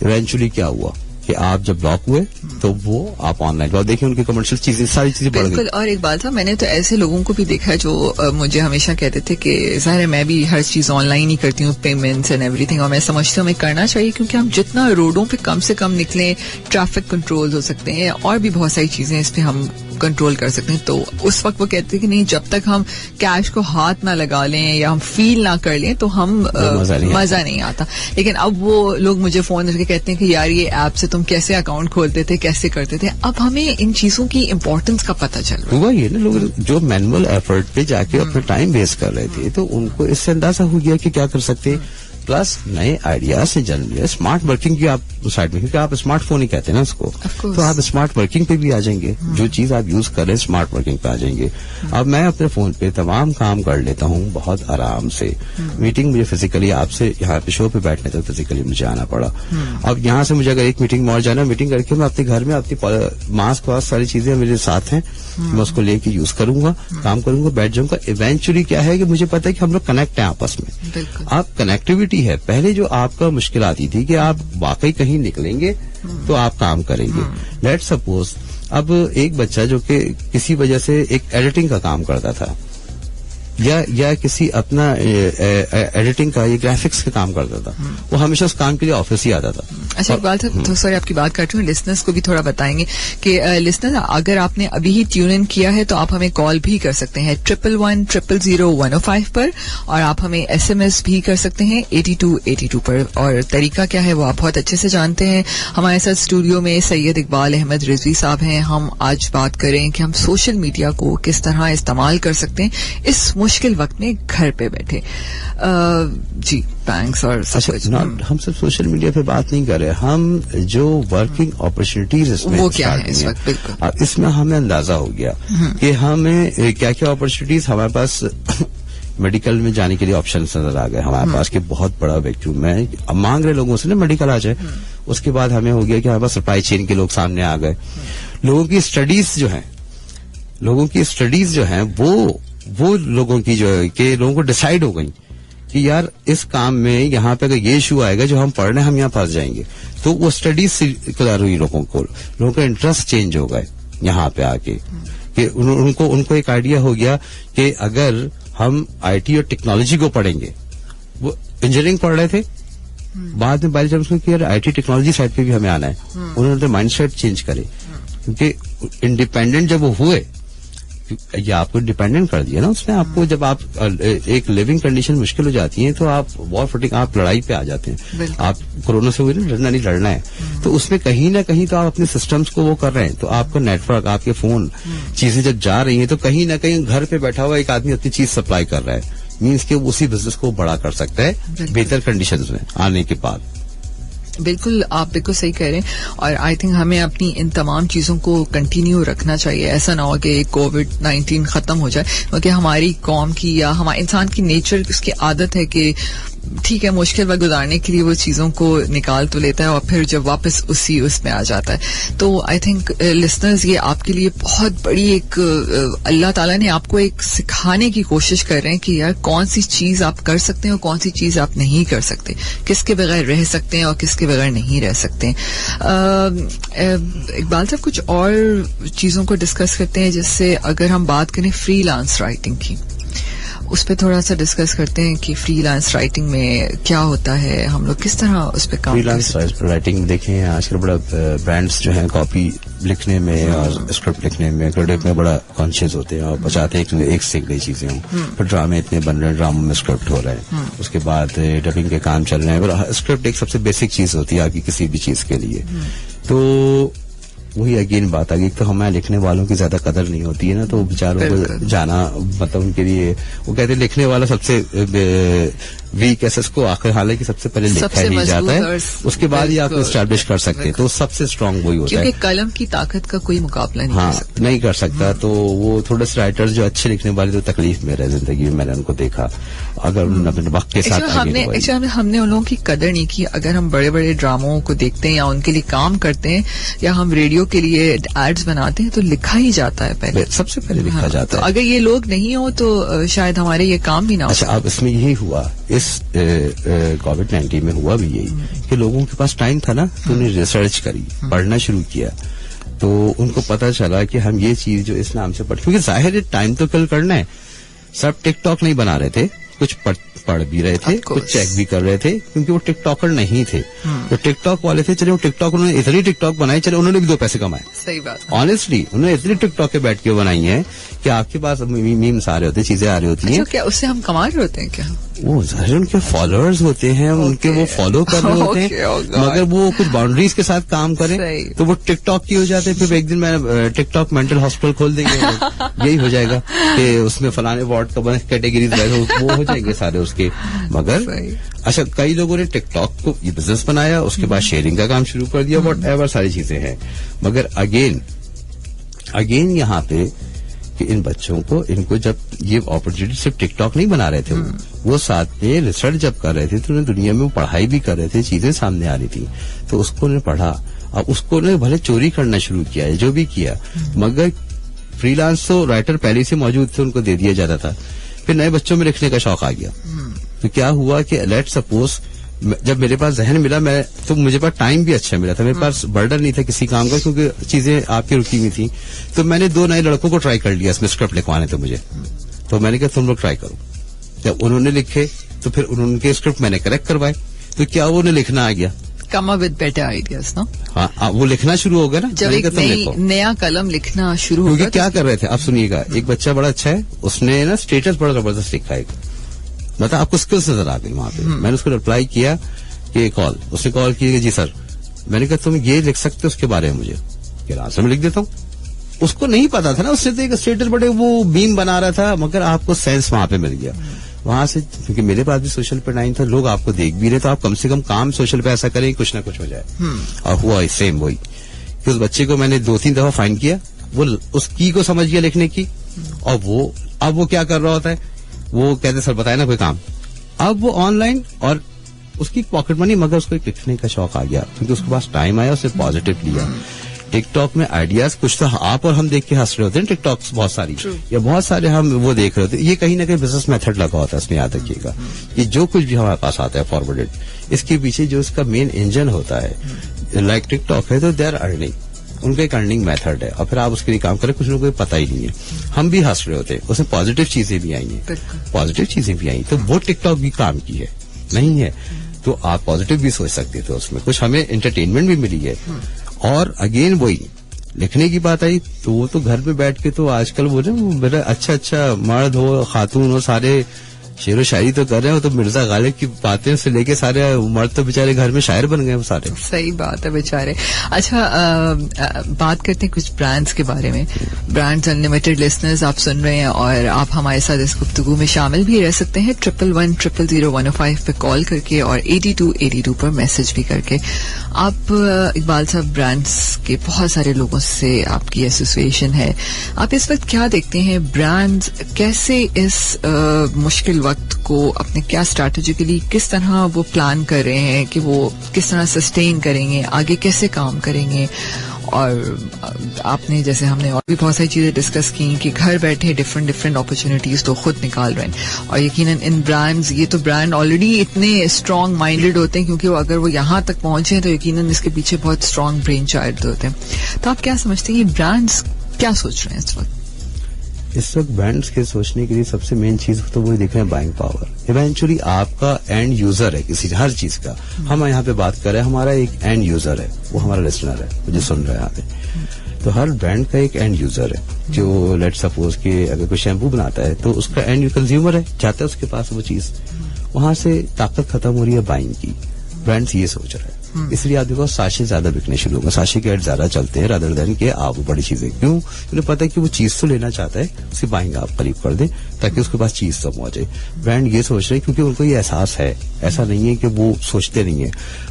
इवेंचुअली क्या हुआ कि आप जब ब्लॉक हुए तो वो आप ऑनलाइन, और देखिए उनकी कमर्शियल चीजें, सारी चीजें बढ़ गई। और एक बात था, मैंने तो ऐसे लोगों को भी देखा है जो मुझे हमेशा कहते थे कि ज़ाहिर है मैं भी हर चीज ऑनलाइन ही करती हूँ, पेमेंट्स एंड एवरीथिंग, और मैं समझती हूँ हमें करना चाहिए, क्योंकि हम जितना रोडों पे कम से कम निकलें, ट्रैफिक कंट्रोल हो सकते हैं और भी बहुत सारी चीजें इस पे हम कंट्रोल कर सकते हैं. तो उस वक्त वो कहते हैं कि नहीं, जब तक हम कैश को हाथ ना लगा लें या हम फील ना कर लें तो हम मजा नहीं आता. लेकिन अब वो लोग मुझे फोन करके कहते हैं कि यार ये ऐप से तुम कैसे अकाउंट खोलते थे, कैसे करते थे. अब हमें इन चीजों की इंपॉर्टेंस का पता चल रहा है. वही है ना, लोग जो मैनुअल एफर्ट पे जाके अपना टाइम वेस्ट कर रहे थे तो उनको इससे अंदाजा हो गया कि क्या कर सकते. प्लस नए आइडियाज से जन्म लिया स्मार्ट वर्किंग की आप साइड में, क्योंकि आप स्मार्टफोन ही कहते हैं ना उसको, तो आप स्मार्ट वर्किंग पे भी आ जाएंगे. जो चीज आप यूज कर रहे हैं स्मार्ट वर्किंग पे आ जाएंगे. अब मैं अपने फोन पे तमाम काम कर लेता हूँ बहुत आराम से. मीटिंग मुझे फिजिकली आपसे यहाँ पे शो पे बैठने तक फिजिकली मुझे आना पड़ा. अब यहाँ से मुझे अगर एक मीटिंग में और जाना, मीटिंग करके मैं अपने घर में अपनी मास्क वास्क सारी चीजें मेरे साथ हैं, मैं उसको लेके यूज करूंगा, काम करूंगा, बैठ जाऊंगा. इवेंचुअली क्या है कि मुझे पता है कि हम लोग कनेक्ट हैं आपस में. आप कनेक्टिविटी है. पहले जो आपका मुश्किल आती थी कि आप वाकई कहीं निकलेंगे तो आप काम करेंगे. लेट्स सपोज अब एक बच्चा जो कि किसी वजह से एक एडिटिंग का काम करता था या किसी अपना एडिटिंग का या ग्राफिक्स का काम करता था, वो हमेशा उस काम के लिए ऑफिस ही आता था. अच्छा इकबाल साहब, तो सॉरी आपकी बात काट रही हूँ, लिसनर्स को भी थोड़ा बताएंगे कि लिसनर अगर आपने अभी ही ट्यून इन किया है तो आप हमें कॉल भी कर सकते हैं 11100000105 पर, और आप हमें SMS भी कर सकते हैं 8282 पर. और तरीका क्या है वो आप बहुत अच्छे से जानते हैं. हमारे साथ स्टूडियो में सैयद इकबाल अहमद रिजवी साहब हैं. हम आज बात करें कि हम सोशल मीडिया को किस तरह इस्तेमाल कर सकते हैं इस मुश्किल वक्त में घर पे बैठे. जी बैंक्स और हम सिर्फ सोशल मीडिया पे बात नहीं कर रहे, हम जो वर्किंग अपॉर्चुनिटीज इसमें वो क्या है इस वक्त. बिल्कुल इसमें हमें अंदाजा हो गया कि हमें क्या क्या अपॉर्चुनिटीज हमारे पास मेडिकल में जाने के लिए ऑप्शन नजर आ गए हमारे पास, कि बहुत बड़ा वैक्यूम है. अब मांग रहे लोगों से ना मेडिकल आ जाए. उसके बाद हमें हो गया कि हमारे पास सप्लाई चेन के लोग सामने आ गए. लोगों की स्टडीज जो है वो लोगों की जो है कि लोगों को डिसाइड हो गई कि यार इस काम में यहाँ पे अगर ये इशू आएगा जो हम पढ़ रहे हैं हम यहाँ फंस जाएंगे. तो वो स्टडीज क्लियर हुई, लोगों का इंटरेस्ट चेंज हो गए यहाँ पे आके, कि उनको एक आइडिया हो गया कि अगर हम IT और टेक्नोलॉजी को पढ़ेंगे. वो इंजीनियरिंग पढ़ रहे थे, बाद में बारी जब उसको कि यार IT टेक्नोलॉजी साइड पे भी हमें आना है. उन्होंने माइंड सेट चेंज करे, क्योंकि इंडिपेंडेंट जब वो हुए, या आपको डिपेंडेंट कर दिया ना उसने आपको. जब आप एक लिविंग कंडीशन मुश्किल हो जाती है तो आप वॉर फुटिंग, आप लड़ाई पे आ जाते हैं. आप कोरोना से हुए ना, लड़ना है. तो उसमें कहीं ना कहीं तो आप अपने सिस्टम्स को वो कर रहे हैं. तो आपका नेटवर्क, आपके फोन, चीजें जब जा रही हैं तो कहीं ना कहीं घर पे बैठा हुआ एक आदमी अपनी चीज सप्लाई कर रहा है. मीन्स कि उसी बिजनेस को बड़ा कर सकता है बेहतर कंडीशन में आने के बाद. बिल्कुल, आप बिल्कुल सही कह रहे हैं. और आई थिंक हमें अपनी इन तमाम चीजों को कंटिन्यू रखना चाहिए. ऐसा ना हो कि कोविड-19 खत्म हो जाए, क्योंकि हमारी कौम की या हमारे इंसान की नेचर, उसकी आदत है कि ठीक है मुश्किल वक्त गुजारने के लिए वो चीजों को निकाल तो लेता है और फिर जब वापस उसमें आ जाता है. तो आई थिंक लिसनर्स, ये आपके लिए बहुत बड़ी एक अल्लाह ताला ने आपको एक सिखाने की कोशिश कर रहे हैं कि यार कौन सी चीज आप कर सकते हैं और कौन सी चीज आप नहीं कर सकते, किसके बगैर रह सकते हैं और किसके बगैर नहीं रह सकते हैं. इकबाल साहब, कुछ और चीजों को डिस्कस करते हैं. जिससे अगर हम बात करें फ्रीलांस राइटिंग की, उस पर थोड़ा सा डिस्कस करते हैं कि फ्रीलांस राइटिंग में क्या होता है, हम लोग किस तरह उस पर काम करते हैं. फ्रीलांस राइटिंग देखें, आजकल बड़ा ब्रांड्स जो हैं कॉपी लिखने में और स्क्रिप्ट लिखने में, क्रेडिट में बड़ा कॉन्शियस होते हैं और बचाते हैं कि एक से एक नई चीजें हों. फिर ड्रामे इतने बन रहे हैं, ड्रामों में स्क्रिप्ट हो रहे हैं, उसके बाद डबिंग के काम चल रहे हैं. स्क्रिप्ट एक सबसे बेसिक चीज होती है आपकी किसी भी चीज के लिए. तो वही अगेन बात आ गई, तो हमारे लिखने वालों की ज्यादा कदर नहीं होती है ना, तो बेचारों को जाना, मतलब उनके लिए वो कहते हैं लिखने वाला सबसे वीक एसेस को आखिर, हालांकि सबसे पहले लिखा ही जाता है, उसके बाद ही आप एस्टैब्लिश कर सकते हैं. तो सबसे स्ट्रांग वही होता है, क्योंकि कलम की ताकत का कोई मुकाबला नहीं कर सकता. नहीं कर सकता. तो वो थोड़े से राइटर्स जो अच्छे लिखने वाले तो तकलीफ में रहे जिंदगी में, मैंने उनको देखा. अगर उन्होंने वक्त के साथ हमने उन लोगों की कदर नहीं की. अगर हम बड़े बड़े ड्रामों को देखते हैं या उनके लिए काम करते हैं या हम रेडियो के लिए एड्स बनाते हैं तो लिखा ही जाता है, पहले सबसे पहले लिखा जाता है. अगर ये लोग नहीं हो तो शायद हमारे ये काम भी ना हो. अच्छा, अब इसमें यही हुआ, इस कोविड-19 में हुआ भी यही कि लोगों के पास टाइम था ना, तो उन्हें रिसर्च करी, पढ़ना शुरू किया. तो उनको पता चला कि हम ये चीज जो इस नाम से पढ़, क्योंकि जाहिर है टाइम तो किल करना है. सब टिकटॉक नहीं बना रहे थे, कुछ पढ़ भी रहे थे, कुछ चेक भी कर रहे थे, क्योंकि वो टिकटॉकर नहीं थे। वो टिकटॉक वाले थे, चले वो टिकटॉक उन्होंने इतनी टिकटॉक बनाई, चले उन्होंने भी 2 पैसे कमाए। सही बात, ऑनेस्टली उन्होंने इतनी टिकटॉक के बैठ के बनाई है कि आपके पास मीम्स आ रहे होते, चीजें आ रही होती हैं। क्या उससे हम कमा रहे होते हैं क्या? वो ज़ाहिर उनके फॉलोअर्स होते हैं, उनके वो फॉलो कर रहे होते हैं, मगर वो कुछ बाउंड्रीज के साथ काम करें तो वो टिकटॉक की हो जाते हैं। फिर एक दिन मैं टिकटॉक मेंटल हॉस्पिटल खोल देंगे, यही हो जाएगा कि उसमें फलाने वार्ड का कैटेगरीज वो हो जाएंगे सारे उसके। मगर अच्छा, कई लोगों ने टिकटॉक को ये बिजनेस बनाया, उसके बाद शेयरिंग का काम शुरू कर दिया, व्हाटएवर सारी चीजें हैं। मगर अगेन यहाँ पे कि इन बच्चों को, इनको जब ये अपॉर्चुनिटी सिर्फ टिकटॉक नहीं बना रहे थे, वो साथ में रिसर्च जब कर रहे थे तो उन्हें दुनिया में वो पढ़ाई भी कर रहे थे, चीजें सामने आ रही थी, तो उसको उन्हें पढ़ा। अब उसको उन्हें भले चोरी करना शुरू किया है, जो भी किया, मगर फ्रीलांस तो राइटर पहले से मौजूद थे, उनको दे दिया जाता था। फिर नए बच्चों में लिखने का शौक आ गया, तो क्या हुआ कि लेट सपोज जब मेरे पास जहन मिला, तो मुझे पास टाइम भी अच्छा मिला था, मेरे पास बर्डन नहीं था किसी काम का, क्योंकि चीजें आपकी रुकी हुई थी। तो मैंने 2 नए लड़कों को ट्राई कर लिया इसमें स्क्रिप्ट लिखवाने, तो मुझे तो मैंने कहा तुम लोग ट्राई करो। जब उन्होंने लिखे तो फिर उनके स्क्रिप्ट मैंने करेक्ट करवाए, तो क्या वो उन्हें लिखना आ गया, come up with better ideas ना। हाँ, वो लिखना शुरू हो गया ना, जब एक नया कलम लिखना शुरू हो गया। क्या कर रहे थे आप सुनिएगा, एक बच्चा बड़ा अच्छा है, उसने ना स्टेटस बड़ा जबरदस्त लिखा है, मतलब आपको स्किल्स नजर आ गई वहां पे। मैंने उसको रिप्लाई किया कि कॉल, उसने कॉल की, जी सर। मैंने कहा तुम ये लिख सकते हो उसके बारे में मुझे, क्या आंसर में लिख देता हूँ। उसको नहीं पता था ना, उससे तो एक स्टेटस बड़े वो बीम बना रहा था, मगर आपको सेंस वहां पे मिल गया वहां से, क्योंकि मेरे पास भी सोशल पे टाइम था, लोग आपको देख भी रहे, तो आप कम से कम काम सोशल पे ऐसा करें कुछ ना कुछ हो जाए। और हुआ सेम वही कि उस बच्चे को मैंने 2-3 दफा फाइन किया, वो उस की को समझ गया लिखने की, और अब वो क्या कर रहा होता है, वो कहते सर बताए ना कोई काम, अब वो ऑनलाइन और उसकी पॉकेट मनी, मगर उसको एक लिखने का शौक आ गया, क्योंकि उसके पास टाइम आया, उसने पॉजिटिव लिया। टिकटॉक में आइडियाज कुछ तो आप और हम देख के हंस रहे होते हैं, टिकटॉक बहुत सारी या बहुत सारे हम वो देख रहे होते हैं, ये कहीं ना कहीं बिजनेस मेथड लगा होता है इसमें, याद रखिएगा कि जो कुछ भी हमारे पास आता है फॉरवर्डेड, इसके पीछे जो इसका मेन इंजन होता है, लाइक टिकटॉक है तो दे आर अर्निंग, उनका एक अर्निंग मेथड है, और फिर आप उसके लिए काम करें, कुछ लोगों को पता ही नहीं है। हम भी हंस रहे होते हैं, उसमें पॉजिटिव चीजें भी आई हैं, पॉजिटिव चीजें भी आई, तो वो टिकटॉक भी काम की है, नहीं है तो आप पॉजिटिव भी सोच सकते थे उसमें, कुछ हमें एंटरटेनमेंट भी मिली है। और अगेन वही लिखने की बात आई, तो वो तो घर पे बैठ के तो आजकल वो ना मेरा अच्छा मर्द हो खातून हो, सारे शेर व शायरी तो कर रहे हैं, तो मिर्जा गालिब की बातें से लेके सारे मर्द तो बेचारे घर में शायर बन गए वो सारे। सही बात है बेचारे। अच्छा, बात करते हैं कुछ ब्रांड्स के बारे में। ब्रांड्स अनलिमिटेड लिसनर्स आप सुन रहे हैं और आप हमारे साथ इस गुफ्तगू में शामिल भी रह सकते हैं 1110000105 पे कॉल करके और 8282 पर मैसेज भी करके। आप इकबाल साहब, ब्रांड्स के बहुत सारे लोगों से आपकी एसोसिएशन है, आप इस वक्त क्या देखते हैं, ब्रांड्स कैसे इस मुश्किल वक्त को अपने क्या स्ट्रैटेजिकली किस तरह वो प्लान कर रहे हैं कि वो किस तरह सस्टेन करेंगे, आगे कैसे काम करेंगे? और आपने जैसे हमने और भी बहुत सारी चीजें डिस्कस की कि घर बैठे डिफरेंट अपॉर्चुनिटीज तो खुद निकाल रहे हैं, और यकीनन इन ब्रांड्स, ये तो ब्रांड ऑलरेडी इतने स्ट्रांग माइंडेड होते हैं क्योंकि अगर वो यहाँ तक पहुंचे हैं तो यकीनन इसके पीछे बहुत स्ट्रांग ब्रेन चाइल्ड होते हैं। तो आप क्या समझते हैं, ये ब्रांड्स क्या सोच रहे हैं इस वक्त? इस वक्त ब्रांड्स के सोचने के लिए सबसे मेन चीज तो वही देख रहे हैं, बाइंग पावर। इवेंचुअली आपका एंड यूजर है किसी हर चीज का, हम यहाँ पे बात कर रहे हैं, हमारा एक एंड यूजर है, वो हमारा लिसनर है, मुझे सुन रहा है यहाँ पे। तो हर ब्रांड का एक एंड यूजर है, जो लेट सपोज कि अगर कोई शैम्पू बनाता है तो उसका एंड कंज्यूमर है, जाता है उसके पास वो चीज, वहां से ताकत खत्म हो रही है बाइंग की। ब्रांड्स ये सोच रहा है, इसलिए आप देखो साशे ज्यादा बिकने शुरू होगा, साशे के एड ज्यादा चलते हैं रादर देन के आप बड़ी चीजें। क्यों? उन्हें पता है कि वो चीज तो लेना चाहता है, उसकी बाइंग आप करीब कर दें ताकि उसके पास चीज तो पहुंचे। ब्रांड ये सोच रहे हैं क्योंकि उनको ये एहसास है, ऐसा नहीं है कि वो सोचते नहीं है,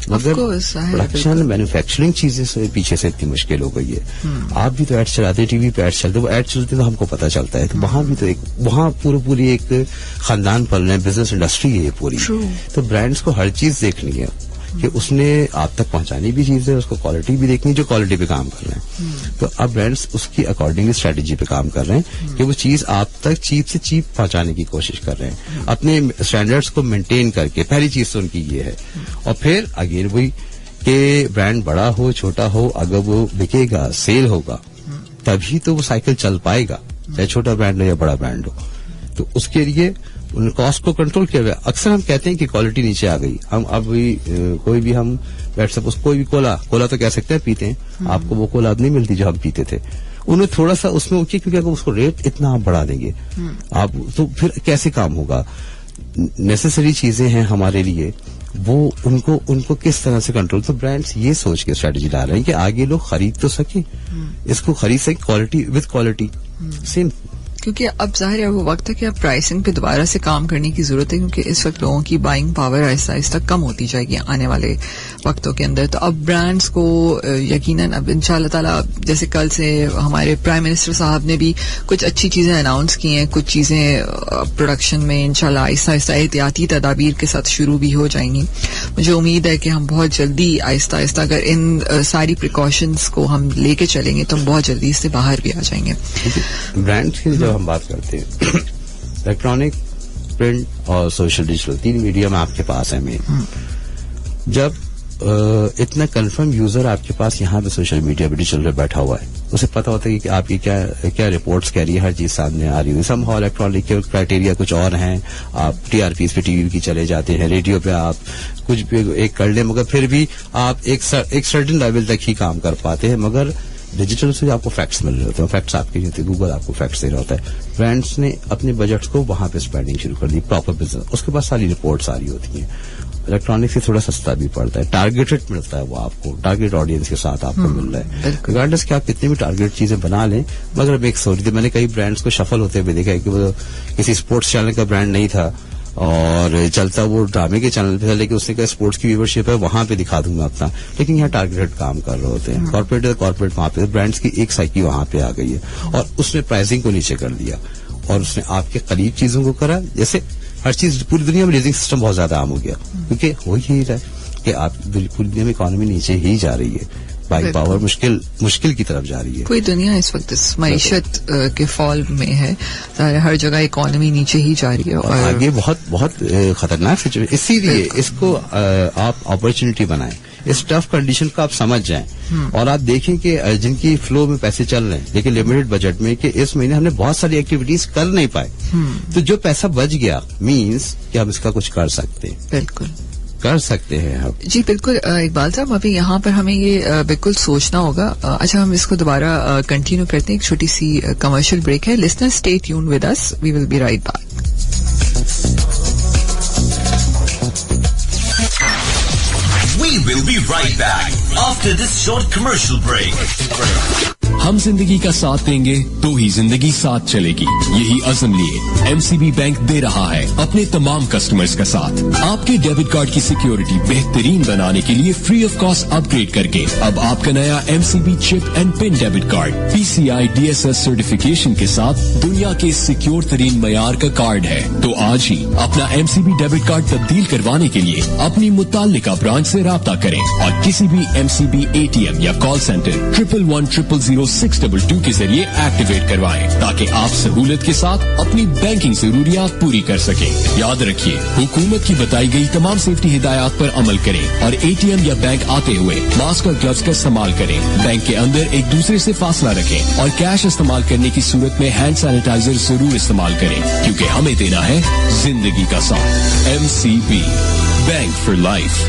मगर प्रोडक्शन मैन्युफैक्चरिंग चीजें से पीछे से इतनी मुश्किल हो गई है। आप भी तो एड चलाते हैं, टीवी पे एड चलते, वो एड चलते तो हमको पता चलता है, तो वहां भी तो एक वहां पूरी एक खानदान पल रहे हैं, बिजनेस इंडस्ट्री है ये पूरी। तो ब्रांड्स को हर चीज देखनी है कि उसने आप तक पहुंचानी भी चीज है, उसको क्वालिटी भी देखनी है, जो क्वालिटी पे काम कर रहे हैं। तो अब ब्रांड्स उसकी अकॉर्डिंगली स्ट्रेटेजी पे काम कर रहे हैं कि वो चीज आप तक चीप से चीप पहुंचाने की कोशिश कर रहे हैं, अपने स्टैंडर्ड्स को मेंटेन करके। पहली चीज तो उनकी ये है। और फिर अगेन वही कि ब्रांड बड़ा हो छोटा हो, अगर वो बिकेगा, सेल होगा, तभी तो वो साइकिल चल पाएगा, चाहे छोटा ब्रांड हो या बड़ा ब्रांड हो। तो उसके लिए कॉस्ट को कंट्रोल किया गया। अक्सर हम कहते हैं कि क्वालिटी नीचे आ गई। हम अभी कोई भी हम बैठ सपोज कोई भी कोला तो कह सकते हैं पीते हैं, आपको वो कोला नहीं मिलती जो हम पीते थे। उन्हें थोड़ा सा उसमें क्योंकि अगर उसको रेट इतना आप बढ़ा देंगे आप, तो फिर कैसे काम होगा। नेसेसरी चीजें हैं हमारे लिए, वो उनको किस तरह से कंट्रोल। तो ब्रांड्स ये सोच के स्ट्रेटेजी ला रहे हैं कि आगे लोग खरीद तो सके, इसको खरीद सके क्वालिटी विद क्वालिटी सेम। क्योंकि अब जाहिर है वो वक्त है कि अब प्राइसिंग पे दोबारा से काम करने की जरूरत है, क्योंकि इस वक्त लोगों की बाइंग पावर आहिस्ता आहिस्ता कम होती जाएगी आने वाले वक्तों के अंदर। तो अब ब्रांड्स को यकीनन अब इंशाल्लाह ताला, जैसे कल से हमारे प्राइम मिनिस्टर साहब ने भी कुछ अच्छी चीजें अनाउंस की हैं, कुछ चीजें प्रोडक्शन में इंशाल्लाह आहिस्ता आहिस्ता एहतियाती तदाबीर के साथ शुरू भी हो जाएंगी। मुझे उम्मीद है कि हम बहुत जल्दी आहिस्ता आहिस्ता अगर इन सारी प्रिकॉशंस को हम लेके चलेंगे तो हम बहुत जल्दी इससे बाहर भी आ जाएंगे। ब्रांड्स की जब हम बात करते हैं इलेक्ट्रॉनिक, प्रिंट और सोशल डिजिटल 3 मीडियम आपके पास है मेन। जब इतना कंफर्म यूजर आपके पास यहाँ पे सोशल मीडिया पे डिजिटल पे बैठा हुआ है, उसे पता होता है कि आपकी क्या रिपोर्ट्स कह रही है, हर चीज सामने आ रही है। समहाउ इलेक्ट्रॉनिक के क्राइटेरिया कुछ और हैं, आप टीआरपीज पे टीवी की चले जाते हैं, रेडियो पे आप कुछ भी एक कर ले, मगर फिर भी आप एक सर्टेन लेवल तक ही काम कर पाते हैं। मगर डिजिटल से आपको फैक्ट्स मिल रहे होते हैं, फैक्ट्स आपके होते हैं, गूगल आपको फैक्ट्स दे रहा होता है। ब्रांड्स ने अपने बजट्स को वहां पे स्पेंडिंग शुरू कर दी, प्रॉपर बिजनेस, उसके बाद सारी रिपोर्ट्स आ रही होती हैं। इलेक्ट्रॉनिक से थोड़ा सस्ता भी पड़ता है, टारगेटेड मिलता है, वो आपको टारगेट ऑडियंस के साथ आपको मिल रहा है। रिगार्डलेस कि आप कितनी भी टारगेट चीजें बना लें, मगर मिक्स हो रही थी। मैंने कई ब्रांड्स को शफल होते हुए देखा है कि वो किसी स्पोर्ट्स चैनल का ब्रांड नहीं था और चलता वो ड्रामे के चैनल पे था, लेकिन उसने कहा स्पोर्ट्स की व्यूवरशिप है वहां पे दिखा दूंगा अपना, लेकिन यहाँ टारगेटेड काम कर रहे होते हैं। कॉर्पोरेट वहां पे ब्रांड्स की एक साइकिल वहां पे आ गई है और उसने प्राइसिंग को नीचे कर दिया और उसने आपके करीब चीजों को करा। जैसे हर चीज पूरी दुनिया में लीजिंग सिस्टम बहुत ज्यादा आम हो गया, क्योंकि हो ही रहा है कि आप पूरी दुनिया में इकोनॉमी नीचे ही जा रही है, बाइक पावर मुश्किल की तरफ जा रही है। पूरी दुनिया इस वक्त इस मईशत के फॉल में है, हर जगह इकोनॉमी नीचे ही जा रही है और आगे बहुत खतरनाक सिचुएशन। इसीलिए इसको आप अपॉर्चुनिटी बनाएं, इस टफ कंडीशन को आप समझ जाएं और आप देखें कि जिनकी फ्लो में पैसे चल रहे हैं लेकिन लिमिटेड बजट में, कि इस महीने हमने बहुत सारी एक्टिविटीज कर नहीं पाए, तो जो पैसा बच गया मीन्स कि हम इसका कुछ कर सकते हैं। बिल्कुल कर सकते हैं हम। जी बिल्कुल इकबाल साहब, अभी यहाँ पर हमें ये बिल्कुल सोचना होगा। अच्छा, हम इसको दोबारा कंटिन्यू करते हैं। एक छोटी सी कमर्शियल ब्रेक है। Listeners stay tune with us, we will be right back. We will be right back after this short commercial break. हम जिंदगी का साथ देंगे तो ही जिंदगी साथ चलेगी, यही अज़म लिए एमसीबी बैंक दे रहा है अपने तमाम कस्टमर्स का साथ। आपके डेबिट कार्ड की सिक्योरिटी बेहतरीन बनाने के लिए फ्री ऑफ कॉस्ट अपग्रेड करके अब आपका नया MCB chip and pin debit card PCI DSS certification के साथ दुनिया के सिक्योर तरीन मयार का कार्ड है। तो आज ही अपना एमसीबी डेबिट कार्ड तब्दील करवाने के लिए अपनी मुताल्लिका ब्रांच से राब्ता करें और किसी भी एमसीबी ATM या कॉल सेंटर 11100622 के जरिए एक्टिवेट करवाएं, ताकि आप सहूलत के साथ अपनी बैंकिंग जरूरियात पूरी कर सकें। याद रखिए, हुकूमत की बताई गई तमाम सेफ्टी हिदायत पर अमल करें और ATM या बैंक आते हुए मास्क और ग्लव्स का इस्तेमाल करें। बैंक के अंदर एक दूसरे से फासला रखें और कैश इस्तेमाल करने की सूरत में हैंड सैनिटाइजर जरूर इस्तेमाल करें, क्योंकि हमें देना है जिंदगी का साथ। MCB, bank for life.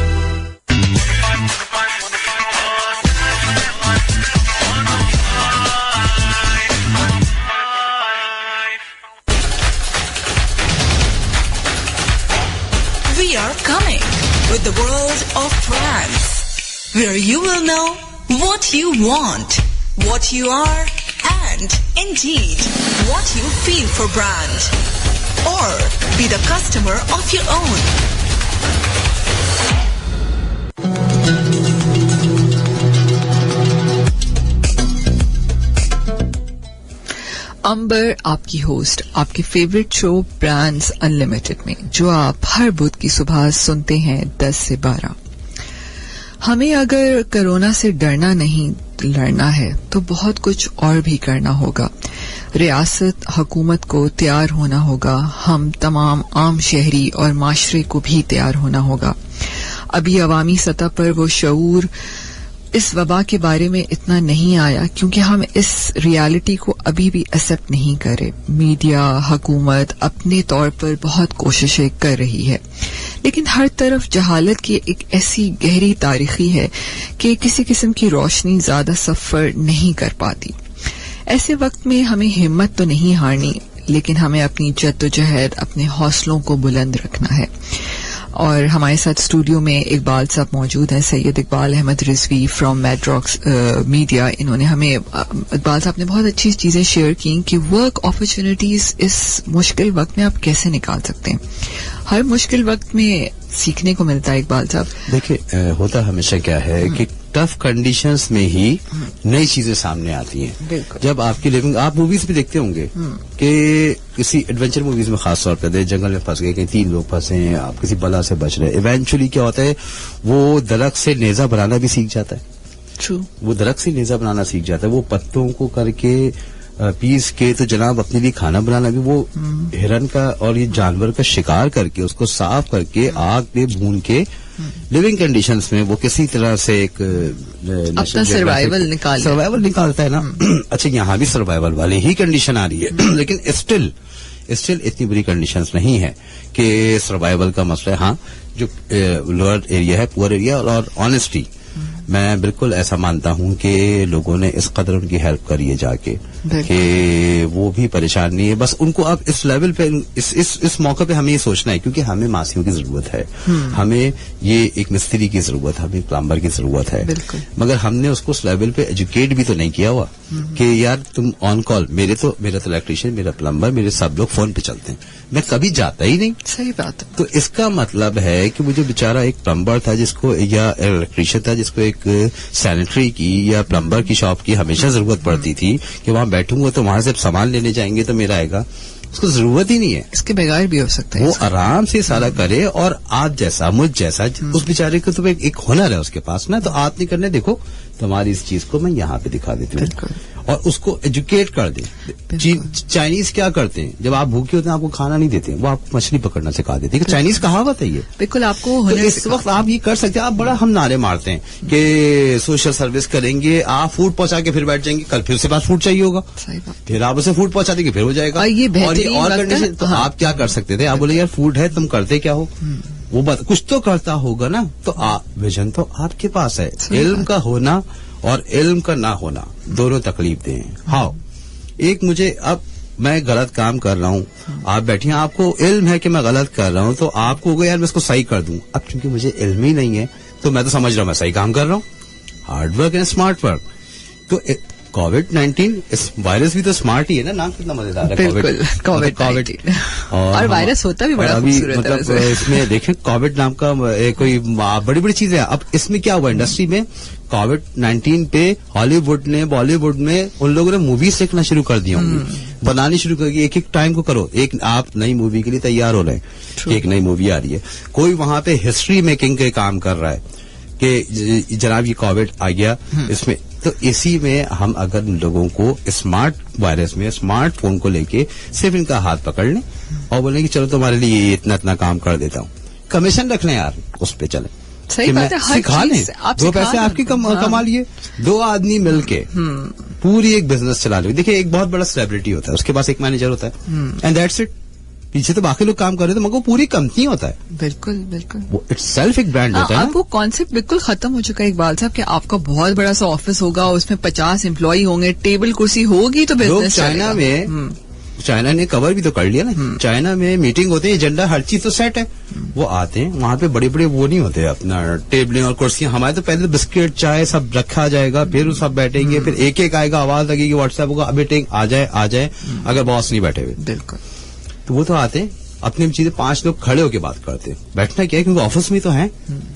We are coming with the world of brands, where you will know what you want, what you are, and indeed what you feel for brand, or be the customer of your own. अंबर आपकी host, आपके favourite show brands unlimited में, जो आप हर बुध की सुबह सुनते हैं 10 से 12। हमें अगर कोरोना से डरना नहीं लड़ना है तो बहुत कुछ और भी करना होगा। रियासत हुकूमत को तैयार होना होगा, हम तमाम आम शहरी और माशरे को भी तैयार होना होगा। अभी अवामी सतह पर वो शऊर इस वबा के बारे में इतना नहीं आया क्योंकि हम इस रियलिटी को अभी भी एक्सेप्ट नहीं करे। मीडिया, हुकूमत अपने तौर पर बहुत कोशिशें कर रही है, लेकिन हर तरफ जहालत की एक ऐसी गहरी तारीखी है कि किसी किस्म की रोशनी ज्यादा सफर नहीं कर पाती। ऐसे वक्त में हमें हिम्मत तो नहीं हारनी, लेकिन हमें अपनी जद्दोजहद, अपने हौसलों को बुलंद रखना है। और हमारे साथ स्टूडियो में इकबाल साहब मौजूद हैं, सैयद इकबाल अहमद रिजवी फ्रॉम मैड्रॉक्स मीडिया। इन्होंने हमें, इकबाल साहब ने बहुत अच्छी चीजें शेयर की कि वर्क अपॉर्चुनिटीज इस मुश्किल वक्त में आप कैसे निकाल सकते हैं। हर मुश्किल वक्त में सीखने को मिलता है इकबाल साहब। देखिए, होता हमेशा क्या है कि टफ कंडीशंस में ही नई चीजें सामने आती हैं। जब आपकी लिविंग, आप मूवीज भी देखते होंगे कि किसी एडवेंचर मूवीज में खास तौर पर जंगल में फंस गए, कहीं 3 लोग फंसे हैं, आप किसी बला से बच रहे हैं, इवेंचुअली क्या होता है, वो दरख्त से नेजा बनाना भी सीख जाता है। ट्रू, वो दरख्त से नेजा बनाना सीख जाता है, वो पत्तों को करके पीस के, तो जनाब अपने लिए खाना बनाना भी, वो हिरन का और ये जानवर का शिकार करके उसको साफ करके आग पे भून के लिविंग कंडीशंस में वो किसी तरह से एक अपना सर्वाइवल निकालता है ना। अच्छा, यहाँ भी सर्वाइवल वाली ही कंडीशन आ रही है, लेकिन स्टिल इतनी बुरी कंडीशंस नहीं है कि सर्वाइवल का मसला है। हाँ, जो लोअर एरिया है, पुअर एरिया, और ऑनेस्टी, मैं बिल्कुल ऐसा मानता हूं कि लोगों ने इस कदर उनकी हेल्प करी है जाके कि वो भी परेशान नहीं है। बस उनको अब इस लेवल पे, इस मौके पे हमें ये सोचना है, क्योंकि हमें मासियों की जरूरत है, हमें ये एक मिस्त्री की जरूरत है, हमें प्लम्बर की जरूरत है, मगर हमने उसको उस लेवल पे एजुकेट भी तो नहीं किया हुआ कि यार तुम ऑन कॉल, मेरा तो इलेक्ट्रिशियन, मेरा प्लम्बर, मेरे सब लोग फोन पे चलते हैं, मैं कभी जाता ही नहीं। सही बात है। तो इसका मतलब है कि वो जो बेचारा एक प्लम्बर था जिसको, या इलेक्ट्रिशियन था जिसको एक सैनिटरी की या प्लम्बर की शॉप की हमेशा जरूरत पड़ती थी कि वहां बैठूंगा तो वहां से सामान लेने जाएंगे तो मेरा आएगा, उसको जरूरत ही नहीं है, इसके बगैर भी हो सकता है, वो आराम से सारा करे। और आप जैसा, मुझ जैसा, उस बेचारे को तो एक हुनर है उसके पास ना, तो आप नहीं करने, देखो तुम्हारी इस चीज को मैं यहाँ पे दिखा देती हूँ, और उसको एजुकेट कर दे। चाइनीज क्या करते हैं, जब आप भूखे होते हैं आपको खाना नहीं देते, वो आपको मछली पकड़ना सिखा देते हैं। चाइनीज कहावत है ये, बिल्कुल आपको तो इस वक्त आप ये कर सकते हैं। आप बड़ा हम नारे मारते हैं कि सोशल सर्विस करेंगे, आप फूड पहुंचा के फिर बैठ जाएंगे, कल फिर से पास फूड चाहिए होगा, फिर आप उसे फूड पहुंचा देंगे, फिर हो जाएगा। और कंडीशन, तो आप क्या कर सकते थे, आप बोले यार फूड है, तुम करते क्या हो, वो बात कुछ तो करता होगा ना। तो विजन तो आपके पास है, इल्म का होना और इल्म का ना होना दोनों तकलीफ दे हैं। हाँ, एक मुझे, अब मैं गलत काम कर रहा हूँ, आप बैठे हैं, आपको इल्म है कि मैं गलत कर रहा हूँ, तो आपको होगा यार मैं इसको सही कर दूं। अब क्योंकि मुझे इल्म ही नहीं है तो मैं तो समझ रहा हूँ मैं सही काम कर रहा हूँ, hard work and smart work. तो कोविड-19 इस वायरस भी तो स्मार्ट ही है ना, नाम कितना मजेदार है, कोविड। और वायरस होता भी बड़ा खूबसूरत है। मतलब इसमें देखें, कोविड नाम का कोई बड़ी बड़ी चीज है। अब इसमें क्या हुआ, इंडस्ट्री में कोविड-19 पे हॉलीवुड ने, बॉलीवुड में उन लोगों ने मूवीज देखना शुरू कर दी होंगी, बनानी शुरू कर दी। एक टाइम को करो, एक आप नई मूवी के लिए तैयार हो रहे हैं, एक नई मूवी आ रही है, कोई वहां पे हिस्ट्री मेकिंग के काम कर रहा है कि जनाब ये कोविड आ गया इसमें। तो इसी में हम अगर लोगों को स्मार्ट वायरस में, स्मार्टफोन को लेके सिर्फ इनका हाथ पकड़ लें और बोलें कि चलो तुम्हारे लिए इतना काम कर देता हूँ, कमीशन रख लें यार, उस पे चले, सही बात है, सिखा लें, 2 पैसे आपकी कमा लिए, 2 आदमी मिलके पूरी एक बिजनेस चला ले। देखिए, एक बहुत बड़ा सेलिब्रिटी होता है, उसके पास एक मैनेजर होता है, एंड दैट्स इट। पीछे तो बाकी लोग काम कर रहे थे, मगर वो पूरी कंपनी होता है। बिल्कुल बिल्कुल, वो इटसेल्फ एक ब्रांड होता है। अब वो कॉन्सेप्ट बिल्कुल खत्म हो चुका है इकबाल साहब कि आपका बहुत बड़ा सा ऑफिस होगा, उसमें 50 एम्प्लॉई होंगे, टेबल कुर्सी होगी तो बिजनेस चलेगा। चाइना ने कवर भी तो कर लिया ना, चाइना में मीटिंग होती है, एजेंडा हर चीज तो सेट है, वो आते हैं वहां पे, बड़े बड़े वो नहीं होते अपना टेबलें और कुर्सियां। हमारे तो पहले बिस्किट चाय सब रखा जाएगा, फिर सब बैठेंगे, फिर एक एक आएगा, आवाज लगेगी व्हाट्सएप होगा, अभी टेक आ जाए, अगर बॉस नहीं बैठे हुए। बिल्कुल, तो वो तो आते हैं अपनी चीजें, 5 लोग खड़े होकर बात करते हैं। बैठना क्या है, क्योंकि ऑफिस में तो है,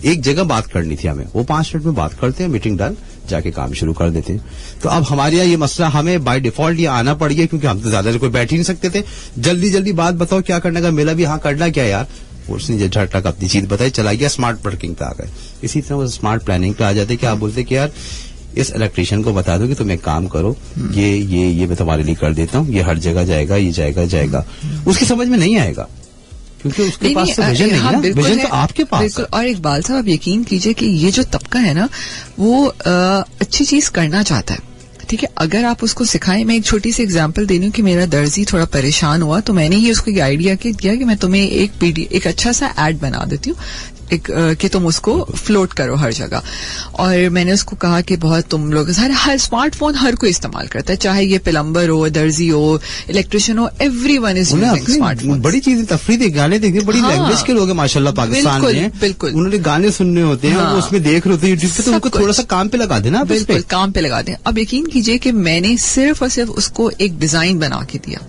एक जगह बात करनी थी हमें, वो 5 मिनट में बात करते हैं, मीटिंग डन, जाके काम शुरू कर देते हैं। तो अब हमारे यहाँ ये मसला, हमें बाय डिफॉल्ट ये आना पड़ गया, क्योंकि हम तो ज्यादा कोई बैठ ही नहीं सकते थे। जल्दी बात बताओ क्या करने का, मेरा भी हाँ करना क्या यार, उसने झटक अपनी चीज बताई, चला गया, स्मार्ट वर्किंग पे आ गए। इसी तरह वो स्मार्ट प्लानिंग पे आ जाते कि आप बोलते कि यार इस इलेक्ट्रिशियन को बता दो कि तुम एक काम करो, ये मैं तुम्हारे लिए कर देता हूँ, ये हर जगह जाएगा, ये जाएगा, उसकी समझ में नहीं आएगा, क्योंकि उसके पास तो विजन नहीं है ना, विजन तो आपके पास बिल्कुल। और इकबाल साहब आप यकीन कीजिए कि ये जो तबका है ना वो अच्छी चीज करना चाहता है, ठीक है। अगर आप उसको सिखाएं, मैं एक छोटी सी एग्जांपल दे रही हूं कि मेरा दर्जी थोड़ा परेशान हुआ तो मैंने ही उसको आइडिया दिया कि मैं तुम्हें एक अच्छा सा एड बना देती हूँ कि तुम उसको फ्लोट करो हर जगह। और मैंने उसको कहा कि बहुत तुम लोग हर स्मार्टफोन हर कोई इस्तेमाल करता है, चाहे ये प्लम्बर हो, दर्जी हो, इलेक्ट्रिशियन हो, एवरीवन इज यूजिंग स्मार्टफोन। बड़ी चीजें तफरीह गाने देखते, बड़ी लैंग्वेज के लोग हैं माशाल्लाह पाकिस्तान में, बिल्कुल उन्होंने गाने सुनने होते हैं, वो उसमें देख रहे होते हैं यूट्यूब पे, तो उनको थोड़ा सा काम पे लगा देना, बिल्कुल काम पे लगा दें। अब यकीन कीजिए कि मैंने सिर्फ और सिर्फ उसको एक डिजाइन बना के दिया